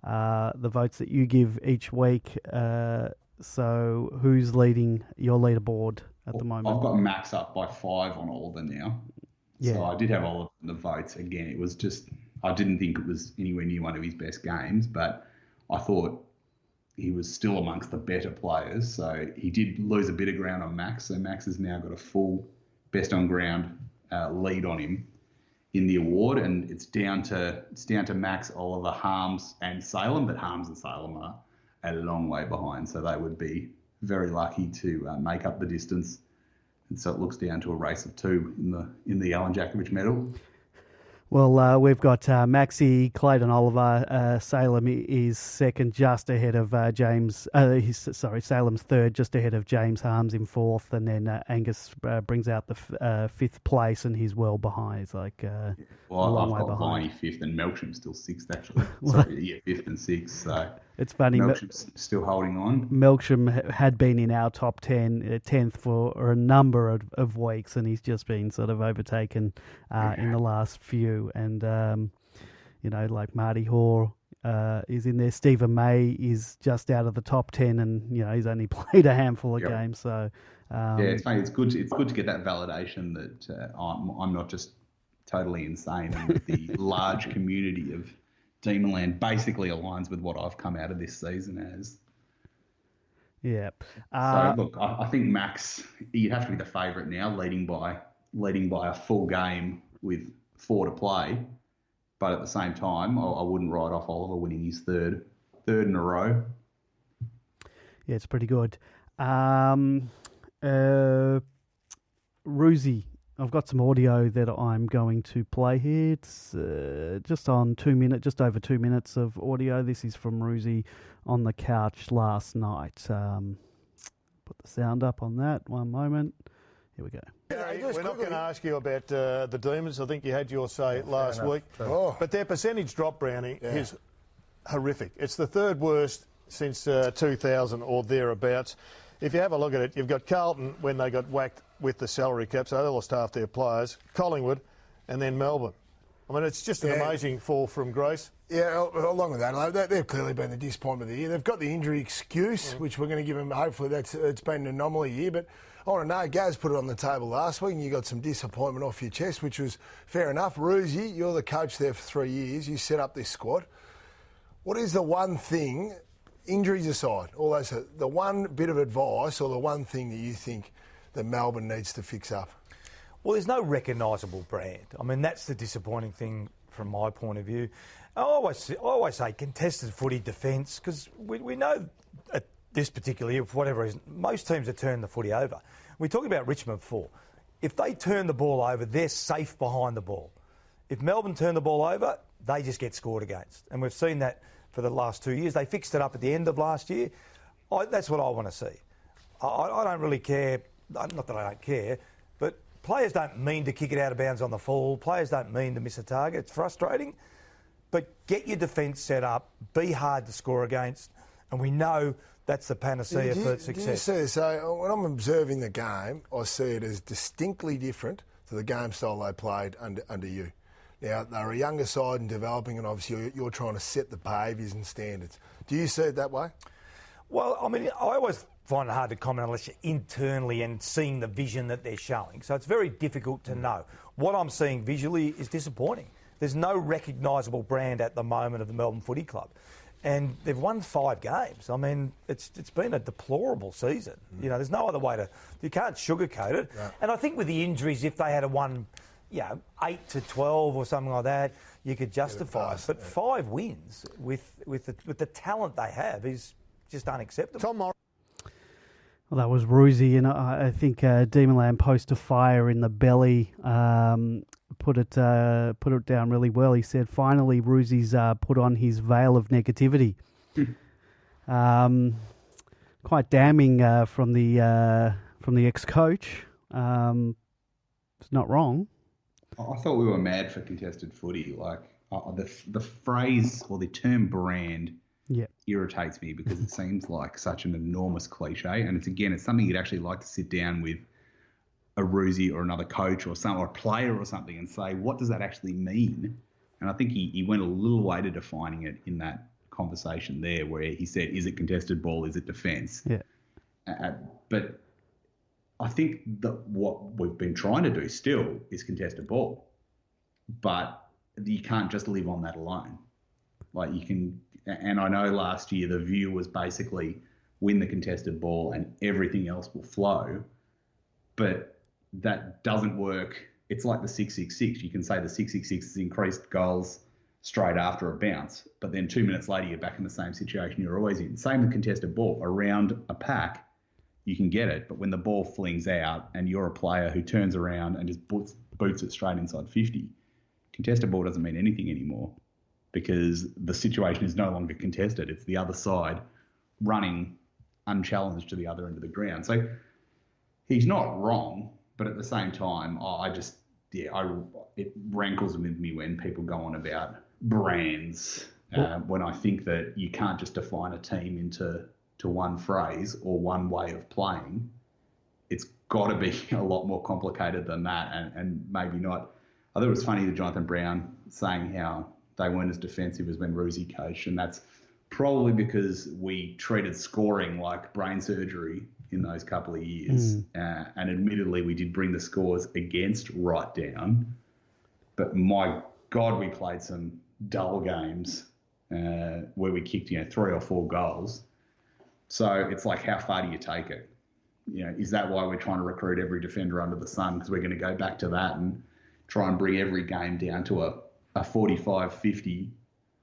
A: the votes that you give each week. So who's leading your leaderboard at the moment?
C: I've got Max up by 5 on Oliver now. Yeah. So I did have Oliver in the votes. Again, it was just, I didn't think it was anywhere near one of his best games, but I thought he was still amongst the better players. So he did lose a bit of ground on Max. So Max has now got a full best on ground lead on him in the award, and it's down to Max, Oliver, Harms, and Salem. But Harms and Salem are a long way behind, so they would be very lucky to make up the distance. And so it looks down to a race of 2 in the Alan Jakovich medal.
A: Well, we've got Maxi, Clayton Oliver. Salem is second, just ahead of James. Salem's third, just ahead of James Harms in fourth, and then Angus brings out the fifth place, and he's well behind. He's like a long way behind. I've got Viney fifth,
C: and Melksham's still sixth actually. Fifth and sixth. So
A: it's funny.
C: Melksham's still holding on.
A: Melksham had been in our top 10, 10th for a number of weeks, and he's just been sort of overtaken in the last few. And, like Marty Hoare is in there. Stephen May is just out of the top 10, and, he's only played a handful of games. So,
C: it's funny. It's good to get that validation that I'm not just totally insane, and that the large community of Demonland basically aligns with what I've come out of this season as.
A: Yeah.
C: So look, I think Max, you'd have to be the favourite now, leading by a full game with 4 to play. But at the same time, I wouldn't write off Oliver winning his third in a row.
A: Yeah, it's pretty good. Roosie, I've got some audio that I'm going to play here. It's just over 2 minutes of audio. This is from Roosie on the couch last night. Put the sound up on that. One moment. Here we go.
D: We're not going to ask you about the Demons. I think you had your say last week. But their percentage drop, Brownie, is horrific. It's the third worst since 2000 or thereabouts. If you have a look at it, you've got Carlton when they got whacked with the salary cap, so they lost half their players, Collingwood, and then Melbourne. I mean, it's just an amazing fall from grace.
E: Yeah, along with that, they've clearly been the disappointment of the year. They've got the injury excuse, which we're going to give them. Hopefully, it's been an anomaly year. But I want to know, Gaz put it on the table last week, and you got some disappointment off your chest, which was fair enough. Roosie, you're the coach there for 3 years. You set up this squad. What is the one thing, injuries aside, all those, the one bit of advice or the one thing that you think that Melbourne needs to fix up?
F: Well, there's no recognisable brand. I mean, that's the disappointing thing from my point of view. I always say contested footy defence, because we know at this particular year, for whatever reason, most teams have turned the footy over. We talked about Richmond before. If they turn the ball over, they're safe behind the ball. If Melbourne turn the ball over, they just get scored against. And we've seen that for the last 2 years. They fixed it up at the end of last year. That's what I want to see. I don't really care, not that I don't care, but players don't mean to kick it out of bounds on the full. Players don't mean to miss a target. It's frustrating. But get your defence set up, be hard to score against, and we know that's the panacea for success.
E: Do you see this? So when I'm observing the game, I see it as distinctly different to the game style they played under you. Now, they're a younger side and developing, and obviously you're trying to set the behaviours and standards. Do you see it that way?
F: Well, I mean, I always find it hard to comment unless you're internally and seeing the vision that they're showing. So it's very difficult to know. What I'm seeing visually is disappointing. There's no recognisable brand at the moment of the Melbourne Footy Club. And they've won 5 games. I mean, it's been a deplorable season. You know, there's no other way to... You can't sugarcoat it. Right. And I think with the injuries, if they had won, 8 to 12 or something like that, you could justify it. But 5 wins with the talent they have is just unacceptable.
D: Tom Morris.
A: Well, that was Roosie, and I think Demonland post a fire in the belly put it down really well. He said, finally, Roosie's put on his veil of negativity. Quite damning from the ex-coach. It's not wrong.
C: I thought we were mad for contested footy. Like the phrase or the term brand irritates me because it seems like such an enormous cliche, and it's something you'd actually like to sit down with a Roosie or another coach or a player or something and say, what does that actually mean? And I think he went a little way to defining it in that conversation there, where he said, is it contested ball, is it defence?
A: Yeah.
C: But I think that what we've been trying to do still is contested ball, but you can't just live on that alone. Like you can. And I know last year the view was basically win the contested ball and everything else will flow, but that doesn't work. It's like the 666. You can say the 666 has increased goals straight after a bounce, but then 2 minutes later you're back in the same situation you're always in. Same with contested ball. Around a pack, you can get it, but when the ball flings out and you're a player who turns around and just boots it straight inside 50, contested ball doesn't mean anything anymore, because the situation is no longer contested. It's the other side running unchallenged to the other end of the ground. So he's not wrong, but at the same time, it rankles with me when people go on about brands, when I think that you can't just define a team into one phrase or one way of playing. It's got to be a lot more complicated than that, and maybe not. I thought it was funny that Jonathan Brown saying how they weren't as defensive as when Roosie coached, and that's probably because we treated scoring like brain surgery in those couple of years. And admittedly, we did bring the scores against right down, but my God, we played some dull games where we kicked 3 or 4 goals. So it's like, how far do you take it? Is that why we're trying to recruit every defender under the sun? Because we're going to go back to that and try and bring every game down to a 45-50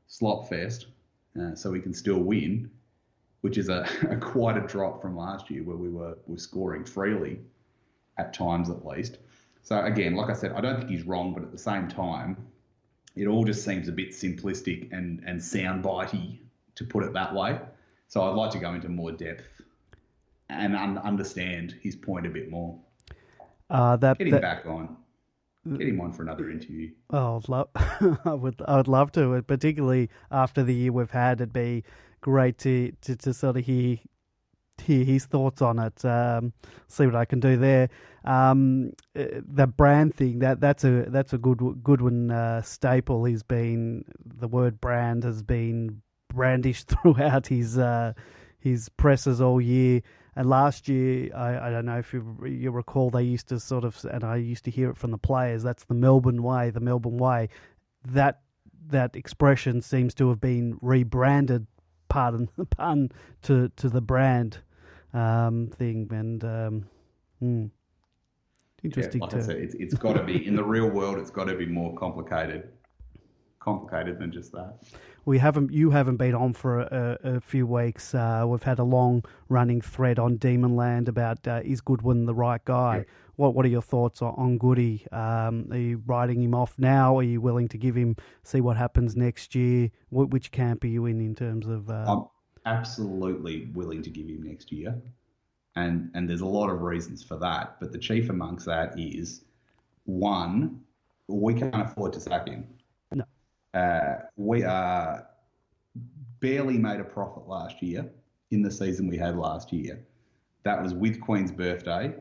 C: slop fest so we can still win, which is quite a drop from last year where we were scoring freely at times at least. So again, like I said, I don't think he's wrong, but at the same time, it all just seems a bit simplistic and soundbitey to put it that way. So I'd like to go into more depth and understand his point a bit more. Get him back on. Get him on for another interview.
A: Oh, I would love to, particularly after the year we've had. It'd be great to sort of hear his thoughts on it. See what I can do there. The brand thing that's a good one. Staple. The word brand has been brandished throughout his presses all year. And last year, I don't know if you recall, they used to sort of, and I used to hear it from the players, that's the Melbourne way, the Melbourne way. That expression seems to have been rebranded, pardon the pun, to the brand thing. And interesting
C: like I said, it's got to be, in the real world, it's got to be more complicated than just that.
A: You haven't been on for a few weeks. We've had a long running thread on Demonland about is Goodwin the right guy?
C: Yep.
A: What are your thoughts on Goody? Are you writing him off now? Are you willing to give him, see what happens next year? Which camp are you in terms of?
C: I'm absolutely willing to give him next year, and there's a lot of reasons for that. But the chief amongst that is, one, we can't afford to sack him.
A: No.
C: We barely made a profit last year in the season we had last year. That was with Queen's Birthday,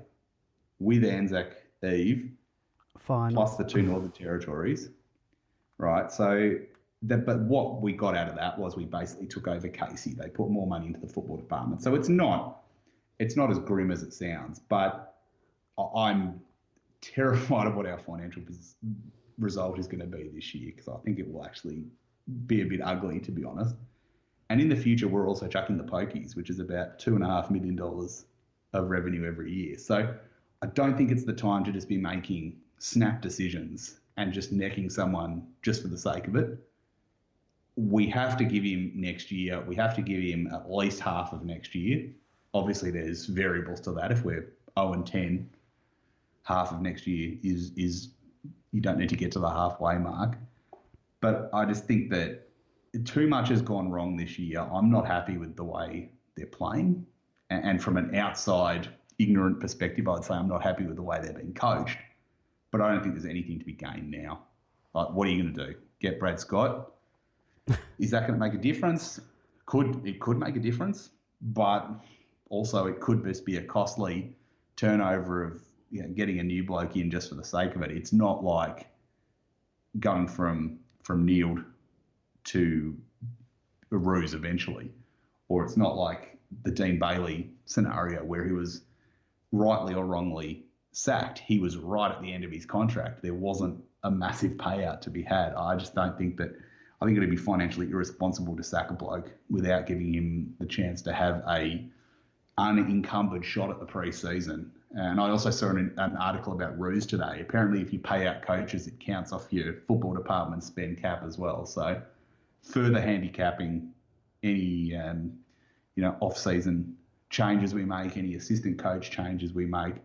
C: with Anzac Eve,
A: Final.
C: plus the two Northern Territories, right? So, but what we got out of that was we basically took over Casey. They put more money into the football department. So it's not as grim as it sounds, but I'm terrified of what our financial result is going to be this year, because I think it will actually be a bit ugly, to be honest. And in the future, we're also chucking the pokies, which is about $2.5 million of revenue every year. So I don't think it's the time to just be making snap decisions and just necking someone just for the sake of it. We have to give him next year. We have to give him at least half of next year. Obviously, there's variables to that. If we're 0-10, half of next year is you don't need to get to the halfway mark. But I just think that too much has gone wrong this year. I'm not happy with the way they're playing. And from an outside, ignorant perspective, I'd say I'm not happy with the way they're being coached. But I don't think there's anything to be gained now. Like, what are you going to do? Get Brad Scott? Is that going to make a difference? It could make a difference, but also it could just be a costly turnover of getting a new bloke in just for the sake of it. It's not like going from Neild to Roos eventually, or it's not like the Dean Bailey scenario where he was rightly or wrongly sacked. He was right at the end of his contract. There wasn't a massive payout to be had. I just don't think that. I think it'd be financially irresponsible to sack a bloke without giving him the chance to have a unencumbered shot at the pre-season. And I also saw an article about Roos today. Apparently, if you pay out coaches, it counts off your football department spend cap as well. So further handicapping any off-season changes we make, any assistant coach changes we make.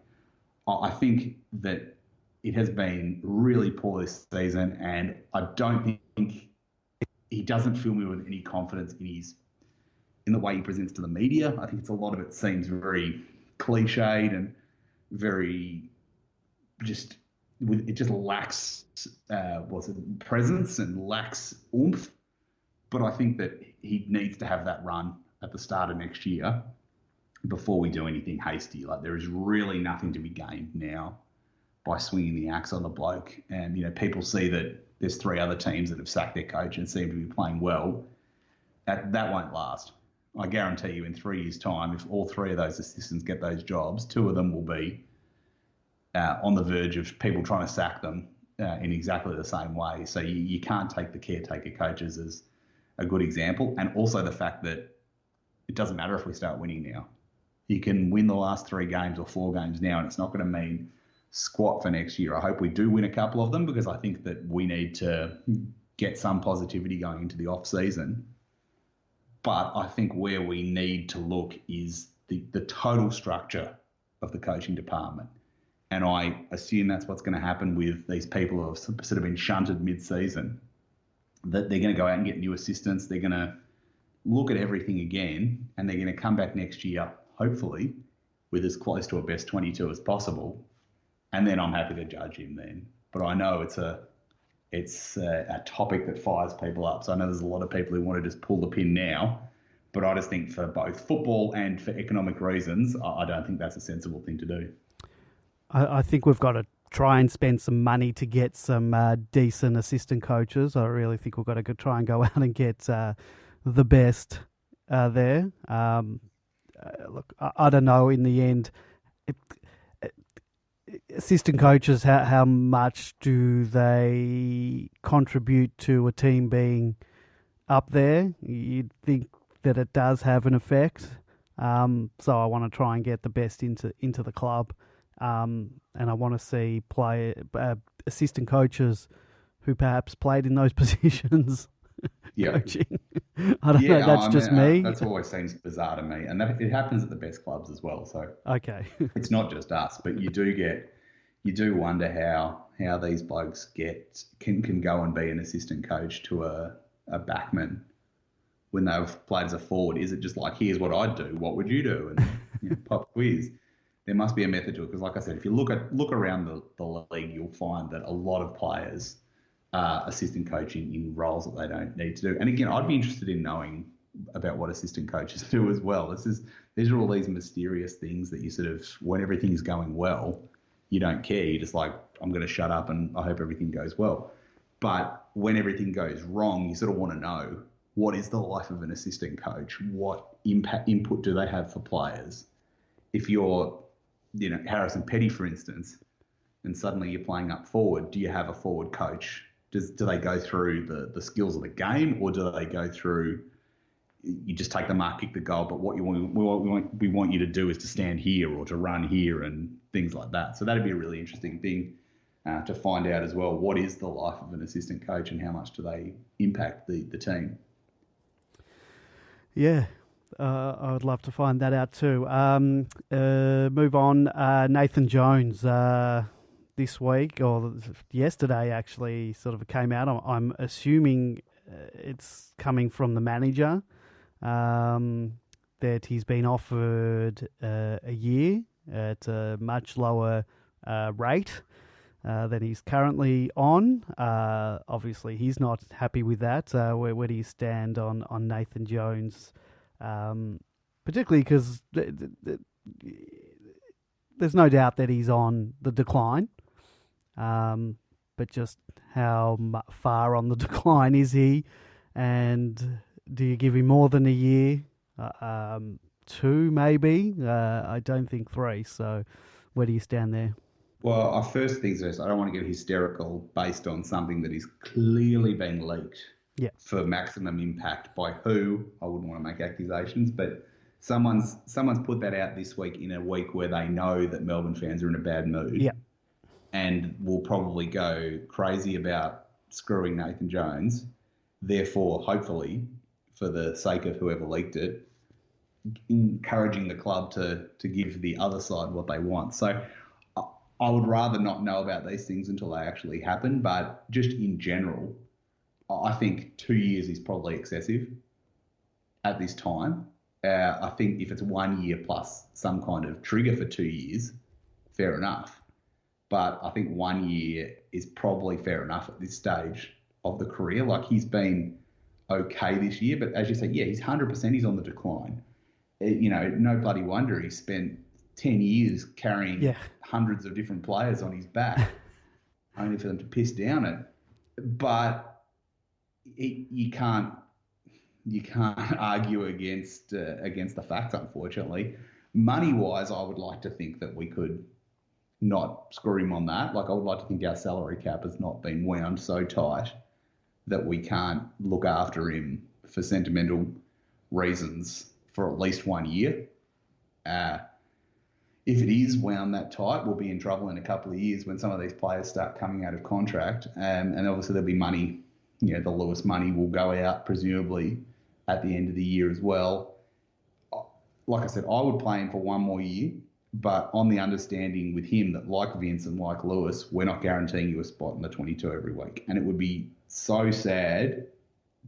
C: I think that it has been really poor this season, and I don't think he doesn't fill me with any confidence in the way he presents to the media. I think a lot of it seems very cliched and very it just lacks presence and lacks oomph. But I think that he needs to have that run at the start of next year before we do anything hasty. Like, there is really nothing to be gained now by swinging the axe on the bloke. And people see that there's 3 other teams that have sacked their coach and seem to be playing well. That won't last. I guarantee you, in 3 years' time, if all 3 of those assistants get those jobs, 2 of them will be on the verge of people trying to sack them in exactly the same way. So you can't take the caretaker coaches as a good example. And also the fact that it doesn't matter if we start winning now. You can win the last 3 games or 4 games now, and it's not going to mean squat for next year. I hope we do win a couple of them, because I think that we need to get some positivity going into the off season. But I think where we need to look is the total structure of the coaching department. And I assume that's what's going to happen with these people who have sort of been shunted mid-season, that they're going to go out and get new assistants. They're going to look at everything again, and they're going to come back next year, hopefully, with as close to a best 22 as possible. And then I'm happy to judge him then. but I know it's a topic that fires people up. So I know there's a lot of people who want to just pull the pin now, but I just think for both football and for economic reasons, I don't think that's a sensible thing to do.
A: I think we've got to try and spend some money to get some decent assistant coaches. I really think we've got to try and go out and get the best there. Look, I don't know in the end. Assistant coaches, how much do they contribute to a team being up there? You'd think that it does have an effect. So I want to try and get the best into the club, and I want to see assistant coaches who perhaps played in those positions coaching. I don't know. That's just me.
C: That's always seems bizarre to me, and it happens at the best clubs as well. So
A: okay,
C: it's not just us, but you do wonder how these blokes can go and be an assistant coach to a backman when they've played as a forward. Is it just like, here's what I'd do, what would you do, and pop quiz? There must be a method to it, because like I said, if you look around the league, you'll find that a lot of players are assistant coaching in roles that they don't need to do. And again, I'd be interested in knowing about what assistant coaches do as well. These are all these mysterious things that you sort of, when everything's going well, you don't care. You're just like, I'm going to shut up and I hope everything goes well. But when everything goes wrong, you sort of want to know, what is the life of an assistant coach? What input do they have for players? If you're, Harrison Petty, for instance, and suddenly you're playing up forward, do you have a forward coach? Do they go through the skills of the game, or do they go through, you just take the mark, kick the goal, but what we want you to do is to stand here or to run here and things like that. So that'd be a really interesting thing to find out as well. What is the life of an assistant coach and how much do they impact the team?
A: Yeah, I would love to find that out too. Move on. Nathan Jones this week, or yesterday actually, sort of came out. I'm assuming it's coming from the manager, that he's been offered a year at a much lower rate than he's currently on. Obviously, he's not happy with that. Where do you stand on Nathan Jones? Particularly because there's no doubt that he's on the decline. But just how far on the decline is he? And do you give him more than a year? 2 maybe? I don't think 3. So where do you stand there?
C: Well, our first things first, I don't want to get hysterical based on something that is clearly being leaked for maximum impact by who. I wouldn't want to make accusations, but someone's put that out this week in a week where they know that Melbourne fans are in a bad mood.
A: Yeah.
C: And will probably go crazy about screwing Nathan Jones. Therefore, hopefully, for the sake of whoever leaked it, encouraging the club to give the other side what they want. So I would rather not know about these things until they actually happen. But just in general, I think 2 years is probably excessive at this time. I think if it's 1 year plus some kind of trigger for 2 years, fair enough. But I think 1 year is probably fair enough at this stage of the career. Like, he's been okay this year, but as you say, he's 100%, he's on the decline. No bloody wonder he spent 10 years carrying hundreds of different players on his back, only for them to piss down it. But you can't argue against the facts, unfortunately. Money-wise, I would like to think that we could not screw him on that. Like, I would like to think our salary cap has not been wound so tight that we can't look after him for sentimental reasons for at least 1 year. If it is wound that tight, we'll be in trouble in a couple of years when some of these players start coming out of contract. And obviously there'll be money, the Lewis money will go out presumably at the end of the year as well. Like I said, I would play him for 1 more year, but on the understanding with him that, like Vince and like Lewis, we're not guaranteeing you a spot in the 22 every week. And it would be so sad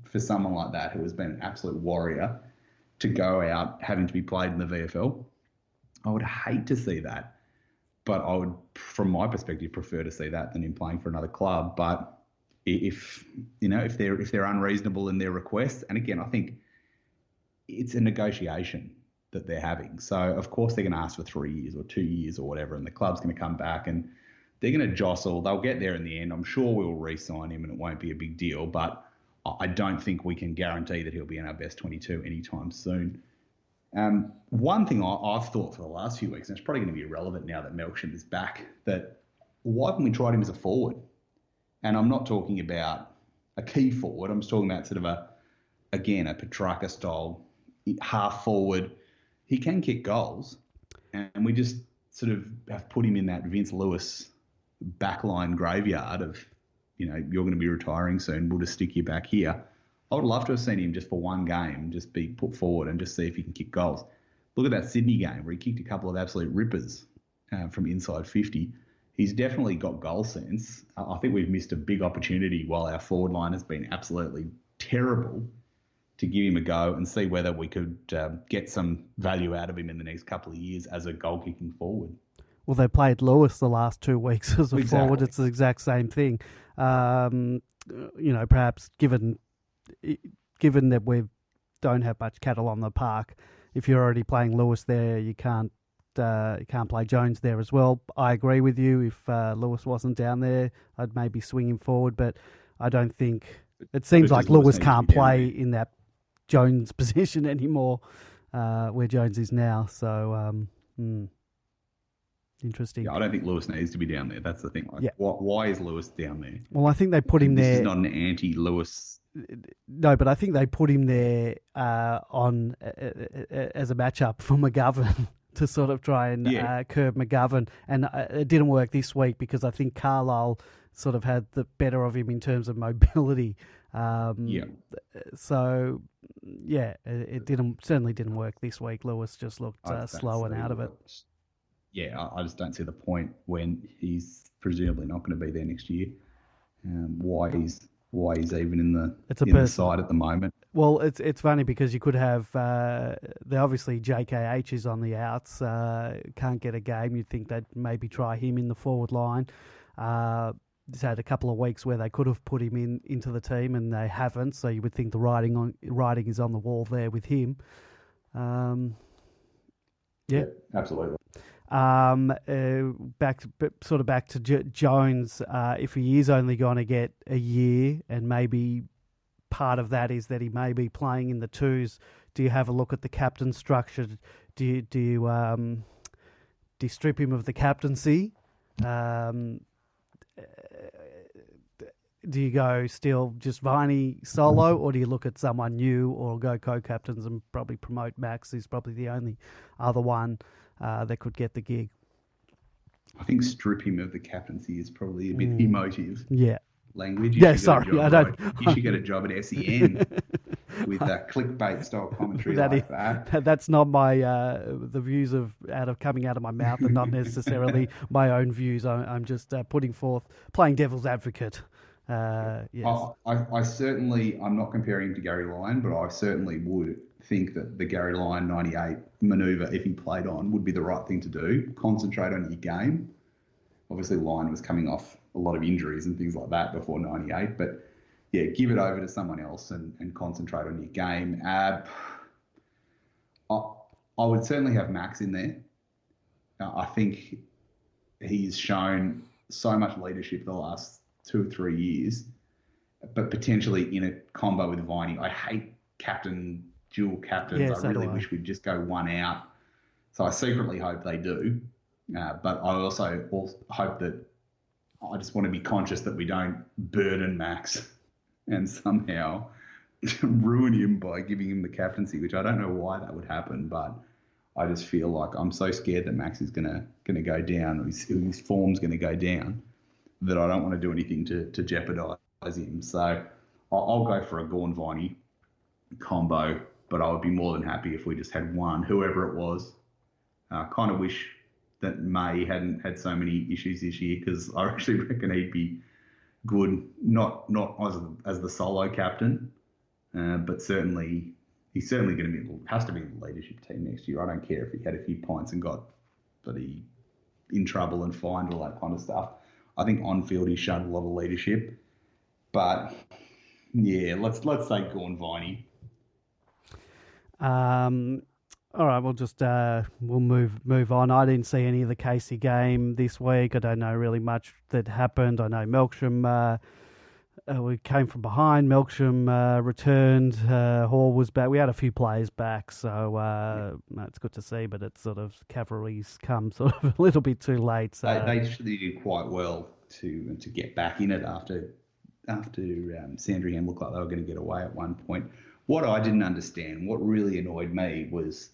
C: for someone like that who has been an absolute warrior to go out having to be played in the VFL. I would hate to see that. but I would, from my perspective, prefer to see that than him playing for another club. But if they're unreasonable in their requests, and again, I think it's a negotiation that they're having. So of course they're going to ask for 3 years or 2 years or whatever, and the club's going to come back and they're going to jostle. They'll get there in the end. I'm sure we'll re-sign him and it won't be a big deal, but I don't think we can guarantee that he'll be in our best 22 anytime soon. One thing I've thought for the last few weeks, and it's probably going to be irrelevant now that Melksham is back, that why haven't we tried him as a forward? And I'm not talking about a key forward. I'm just talking about sort of a Petrarca style half forward. He can kick goals, and we just sort of have put him in that Vince Lewis backline graveyard of, you're going to be retiring soon. We'll just stick you back here. I would love to have seen him just for one game, just be put forward and just see if he can kick goals. Look at that Sydney game where he kicked a couple of absolute rippers from inside 50. He's definitely got goal sense. I think we've missed a big opportunity while our forward line has been absolutely terrible to give him a go and see whether we could get some value out of him in the next couple of years as a goal-kicking forward.
A: Well, they played Lewis the last 2 weeks as a forward. It's the exact same thing. Perhaps given that we don't have much cattle on the park, if you're already playing Lewis there, you can't play Jones there as well. I agree with you. If Lewis wasn't down there, I'd maybe swing him forward, but I don't think it seems like Lewis can't play in that Jones position anymore, where Jones is now. So interesting.
C: Yeah, I don't think Lewis needs to be down there. That's the thing. Why is Lewis down there?
A: Well, I think they put him there.
C: This is not an anti-Lewis.
A: No, but I think they put him there on as a matchup for McGovern to sort of try and curb McGovern. And it didn't work this week because I think Carlisle sort of had the better of him in terms of mobility. So, it certainly didn't work this week. Lewis just looked slow and out of it.
C: Yeah, I just don't see the point when he's presumably not going to be there next year. Why he's even in the side at the moment.
A: Well, it's funny because you could have obviously JKH is on the outs, can't get a game. You'd think they'd maybe try him in the forward line. He's had a couple of weeks where they could have put him into the team and they haven't. So you would think the writing is on the wall there with him.
C: Yeah, absolutely.
A: Back to Jones. If he is only going to get a year, and maybe part of that is that he may be playing in the twos, do you have a look at the captain structure? Do you strip him of the captaincy? Do you go still just Viney solo, or do you look at someone new, or go co-captains and probably promote Max, who's probably the only other one that could get the gig?
C: I think strip him of the captaincy is probably a bit emotive.
A: Yeah.
C: Language.
A: You should
C: get a job at SEN with that clickbait style commentary that.
A: That's not my the views coming out of my mouth, and not necessarily my own views. I'm just playing devil's advocate. Yes.
C: I certainly, I'm not comparing him to Gary Lyon, but I certainly would think that the Gary Lyon 98 manoeuvre, if he played on, would be the right thing to do. Concentrate on your game. Obviously, Lyon was coming off a lot of injuries and things like that before 98, but yeah, give it over to someone else and concentrate on your game. I would certainly have Max in there. I think he's shown so much leadership the last 2 or 3 years, but potentially in a combo with Viney. I hate dual captains.
A: Yes,
C: I really wish we'd just go one out. So I secretly hope they do. But I also hope that I just want to be conscious that we don't burden Max and somehow ruin him by giving him the captaincy, which I don't know why that would happen, but I just feel like I'm so scared that Max is going to go down, or his form's going to go down, that I don't want to do anything to jeopardise him. So I'll go for a Gawn Viney combo, but I would be more than happy if we just had one, whoever it was. Kind of wish that May hadn't had so many issues this year, because I actually reckon he'd be good, not as the solo captain, but certainly he's certainly going to has to be in the leadership team next year. I don't care if he had a few points and got bloody in trouble and fined, all that kind of stuff. I think on field he's shown a lot of leadership, but yeah, let's say Gordon Viney.
A: All right, we'll just we'll move on. I didn't see any of the Casey game this week. I don't know really much that happened. I know Melksham. We came from behind. Melksham returned. Hall was back. We had a few players back, so it's good to see. But it's sort of cavalry's come sort of a little bit too late. So
C: They did quite well to get back in it after Sandringham looked like they were going to get away at one point. What I didn't understand, what really annoyed me, was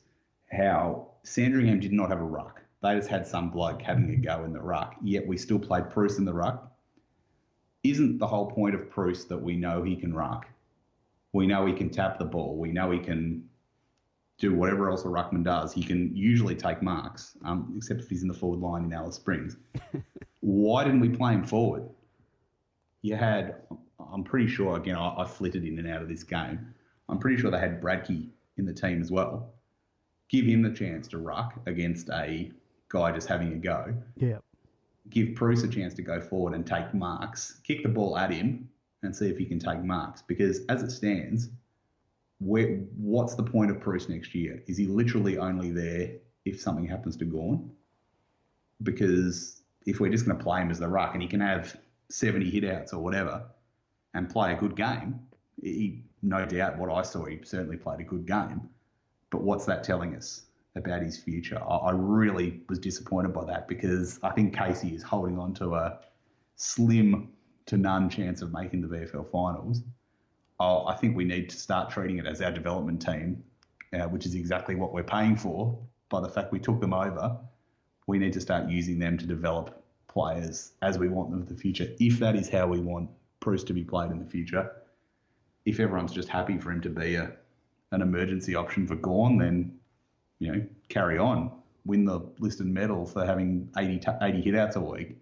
C: how Sandringham did not have a ruck. They just had some bloke having a go in the ruck, yet we still played Bruce in the ruck. Isn't the whole point of Bruce that we know he can ruck? We know he can tap the ball. We know he can do whatever else a ruckman does. He can usually take marks, except if he's in the forward line in Alice Springs. Why didn't we play him forward? I'm pretty sure, again, I flitted in and out of this game. I'm pretty sure they had Bradkey in the team as well. Give him the chance to ruck against a guy just having a go.
A: Yeah.
C: Give Bruce a chance to go forward and take marks. Kick the ball at him and see if he can take marks. Because as it stands, what's the point of Bruce next year? Is he literally only there if something happens to Gawn? Because if we're just going to play him as the ruck and he can have 70 hit-outs or whatever and play a good game, no doubt what I saw, he certainly played a good game. But what's that telling us about his future? I really was disappointed by that, because I think Casey is holding on to a slim to none chance of making the VFL finals. I think we need to start treating it as our development team, which is exactly what we're paying for by the fact we took them over. We need to start using them to develop players as we want them in the future, if that is how we want Bruce to be played in the future. If everyone's just happy for him to be an emergency option for Gawn, then, carry on. Win the listed medal for having 80 hit-outs a week.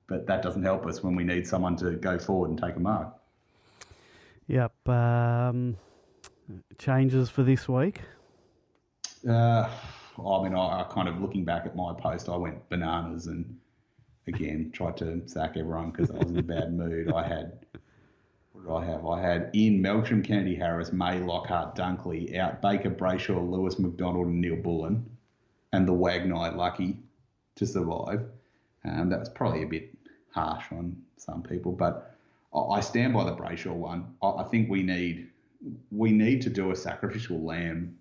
C: But that doesn't help us when we need someone to go forward and take a mark.
A: Yep. Changes for this week?
C: I kind of, looking back at my post, I went bananas and, again, tried to sack everyone because I was in a bad mood. What did I have? I had in Melksham, Kennedy Harris, May, Lockhart, Dunkley, out Baker, Brayshaw, Lewis, McDonald and Neil Bullen, and the Wagnite lucky to survive. That was probably a bit harsh on some people, but I stand by the Brayshaw one. I think we need to do a sacrificial lamb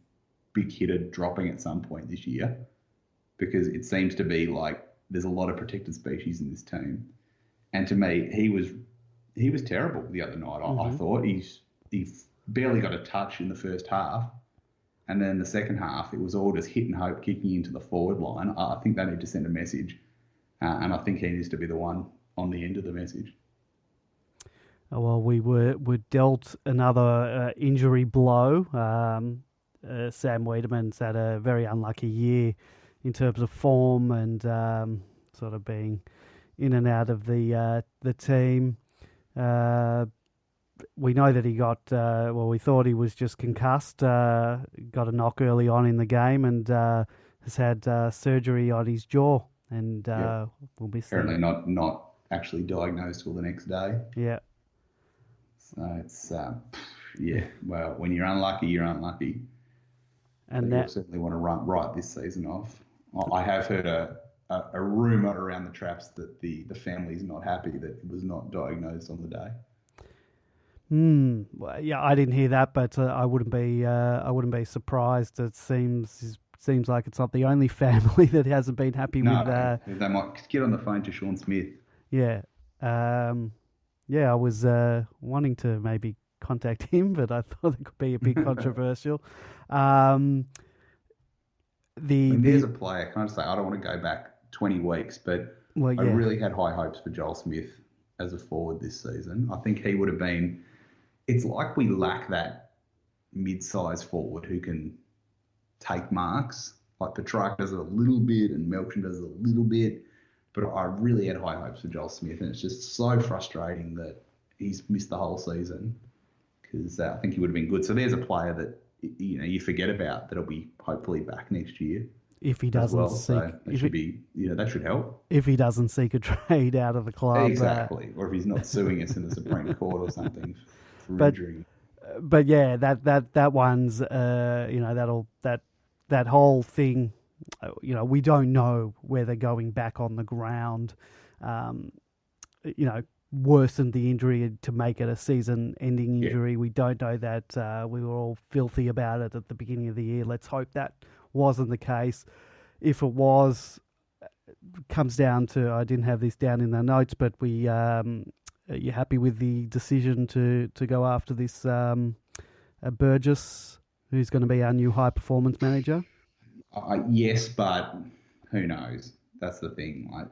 C: big hitter dropping at some point this year, because it seems to be like there's a lot of protected species in this team. And to me, he was terrible the other night. I thought he barely got a touch in the first half. And then the second half, it was all just hit and hope kicking into the forward line. I think they need to send a message. And I think he needs to be the one on the end of the message.
A: Well, we were dealt another injury blow. Sam Wiedemann's had a very unlucky year in terms of form and sort of being in and out of the team. We know that he got, we thought he was just concussed, got a knock early on in the game and has had surgery on his jaw, and we'll miss him.
C: Apparently not actually diagnosed till the next day.
A: Yeah.
C: So it's, well, when you're unlucky, you're unlucky.
A: And
C: you certainly want to write this season off. I have heard a rumour around the traps that the family's not happy that it was not diagnosed on the day.
A: Well, yeah, I didn't hear that, but I wouldn't be surprised. It seems like it's not the only family that hasn't been happy with.
C: They might get on the phone to Sean Smith.
A: Yeah, I was wanting to maybe contact him, but I thought it could be a bit controversial.
C: There's a player. Can I just say, I don't want to go back 20 weeks, but I really had high hopes for Joel Smith as a forward this season. I think he would have been. It's like we lack that mid-size forward who can take marks. Like Petrarch does it a little bit and Melksham does it a little bit. But I really had high hopes for Joel Smith, and it's just so frustrating that he's missed the whole season, because I think he would have been good. So there's a player that you forget about that'll be hopefully back next year.
A: if he
B: as
A: doesn't
B: well.
A: seek,
B: So that should be, that should help.
A: if he doesn't seek a trade out of the club.
B: Exactly. Or if he's not suing us in the Supreme Court or something for
A: But-
B: injury.
A: But yeah, that one's that whole thing. We don't know whether going back on the ground, worsened the injury to make it a season-ending injury.
B: Yeah.
A: We don't know that. We were all filthy about it at the beginning of the year. Let's hope that wasn't the case. If it was, it comes down to, I didn't have this down in the notes, but we. Are you happy with the decision to go after this Burgess, who's going to be our new high-performance manager?
B: Yes, but who knows? That's the thing. Like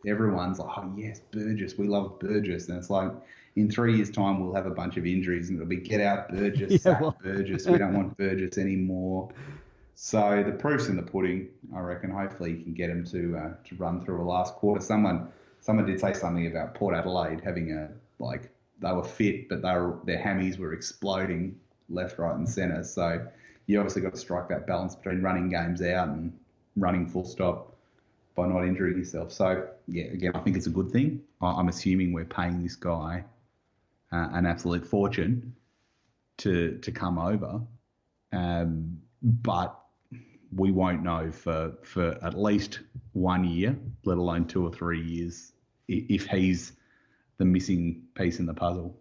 B: everyone's like, oh yes, Burgess, we love Burgess, and it's like in 3 years' time we'll have a bunch of injuries, and it'll be get out Burgess, sack Burgess. We don't want Burgess anymore. So the proof's in the pudding, I reckon. Hopefully you can get him to run through a last quarter. Someone did say something about Port Adelaide having they were fit, but their hammies were exploding left, right, and centre. So you obviously got to strike that balance between running games out and running full stop by not injuring yourself. So yeah, again, I think it's a good thing. I'm assuming we're paying this guy an absolute fortune to come over, but we won't know for at least 1 year, let alone 2 or 3 years, if he's the missing piece in the puzzle.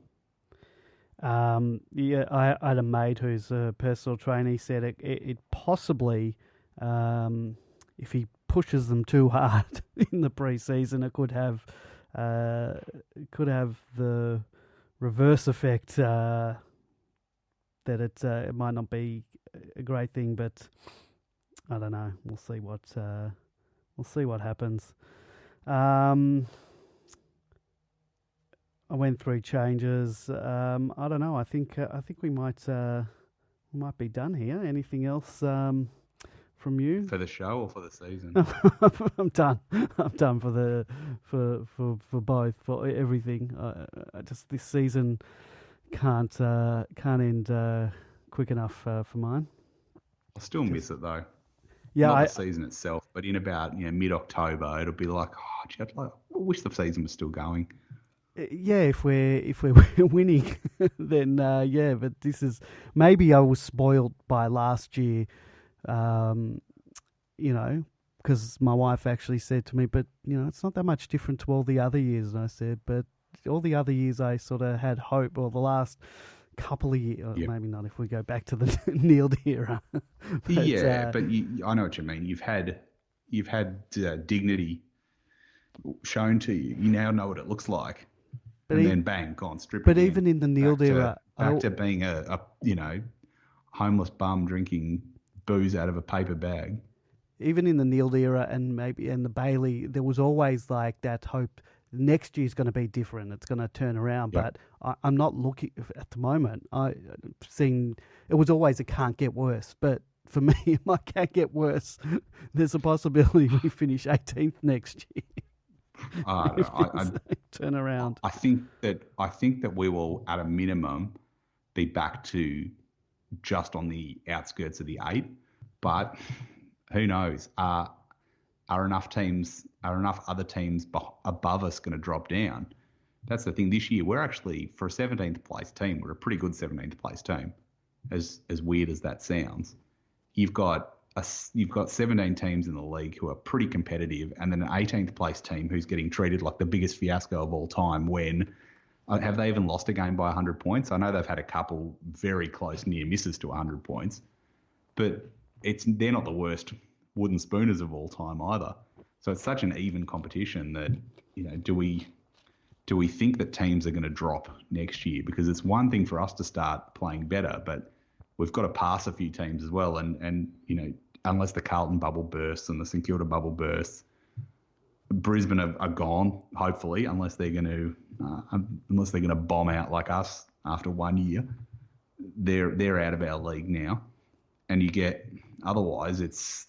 A: I had a mate who's a personal trainer. He said it possibly, if he pushes them too hard in the pre-season, it could have the reverse effect that it might not be a great thing, but I don't know. We'll see what happens. I went through changes. I don't know. I think we might be done here. Anything else from you
B: for the show or for the season?
A: I'm done. I'm done for both, for everything. I just this season can't end quick enough for mine.
B: I still miss it though.
A: Yeah,
B: not the season itself, but in about mid-October, it'll be like, I wish the season was still going.
A: Yeah, if we're winning, then yeah. But this is maybe I was spoiled by last year, because my wife actually said to me, but it's not that much different to all the other years. And I said, but all the other years I sort of had hope, or the last couple of years,
B: yep.
A: Maybe not if we go back to the Neil era.
B: But I know what you mean. You've had dignity shown to you. You now know what it looks like. But then bang, gone, stripped.
A: But
B: again.
A: even in the Neil era,
B: back to being a homeless bum drinking booze out of a paper bag.
A: Even in the Neil era and the Bailey, there was always like that hope. Next year's going to be different. It's going to turn around.
B: Yep.
A: But I'm not looking at the moment. It was always it can't get worse. But for me, it might can't get worse. There's a possibility we finish 18th next year. Turn around.
B: I think that we will, at a minimum, be back to just on the outskirts of the 8. But who knows? Are enough other teams above us going to drop down? That's the thing. This year, we're actually, for a 17th place team, we're a pretty good 17th place team. As weird as that sounds, you've got 17 teams in the league who are pretty competitive, and then an 18th place team who's getting treated like the biggest fiasco of all time. When have they even lost a game by 100 points? I know they've had a couple very close near misses to 100 points, but they're not the worst wooden spooners of all time either. So it's such an even competition that do we think that teams are going to drop next year? Because it's one thing for us to start playing better, but we've got to pass a few teams as well, and unless the Carlton bubble bursts and the St Kilda bubble bursts, Brisbane are gone. Hopefully, unless they're going to bomb out like us after 1 year, they're out of our league now. And you get otherwise, it's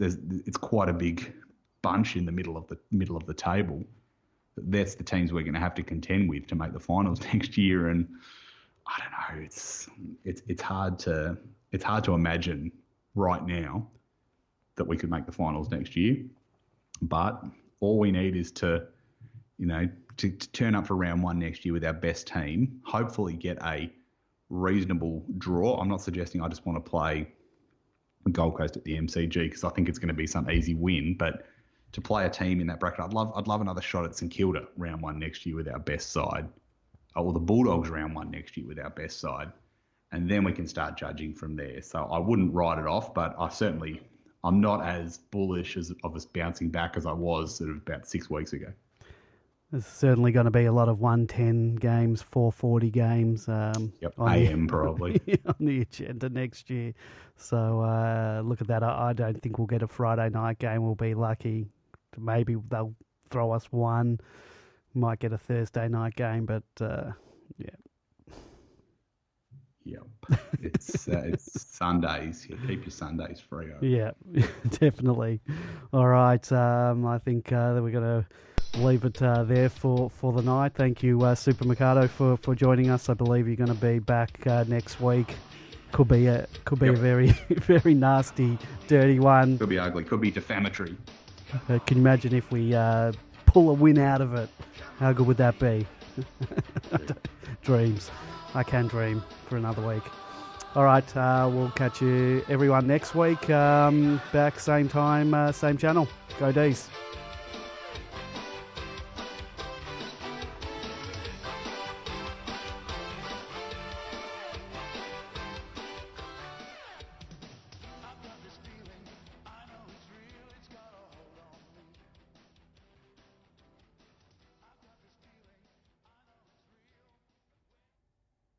B: quite a big bunch in the middle of the table. That's the teams we're going to have to contend with to make the finals next year. And I don't know, it's hard to imagine right now
C: that we could make the finals next year. But all we need is to turn up for round one next year with our best team, hopefully get a reasonable draw. I'm not suggesting I just want to play Gold Coast at the MCG because I think it's going to be some easy win, but to play a team in that bracket, I'd love another shot at St Kilda round one next year with our best side, or the Bulldogs round one next year with our best side, and then we can start judging from there. So I wouldn't write it off, but I'm not as bullish of us bouncing back as I was sort of about 6 weeks ago.
A: There's certainly going to be a lot of 110 games, 440 games.
C: AM probably.
A: On the agenda next year. So look at that. I don't think we'll get a Friday night game. We'll be lucky. Maybe they'll throw us one. Might get a Thursday night game, but yeah.
C: Yep. It's Sundays. Keep your Sundays free.
A: Yeah, definitely. All right. I think that we're going to leave it there for the night. Thank you, Super Mikado, for joining us. I believe you're going to be back next week. Could be a very, very nasty, dirty one.
C: Could be ugly. Could be defamatory.
A: Can you imagine if we pull a win out of it? How good would that be? Dreams. I can dream for another week. All right, we'll catch you everyone next week. Back same time, same channel. Go Dees.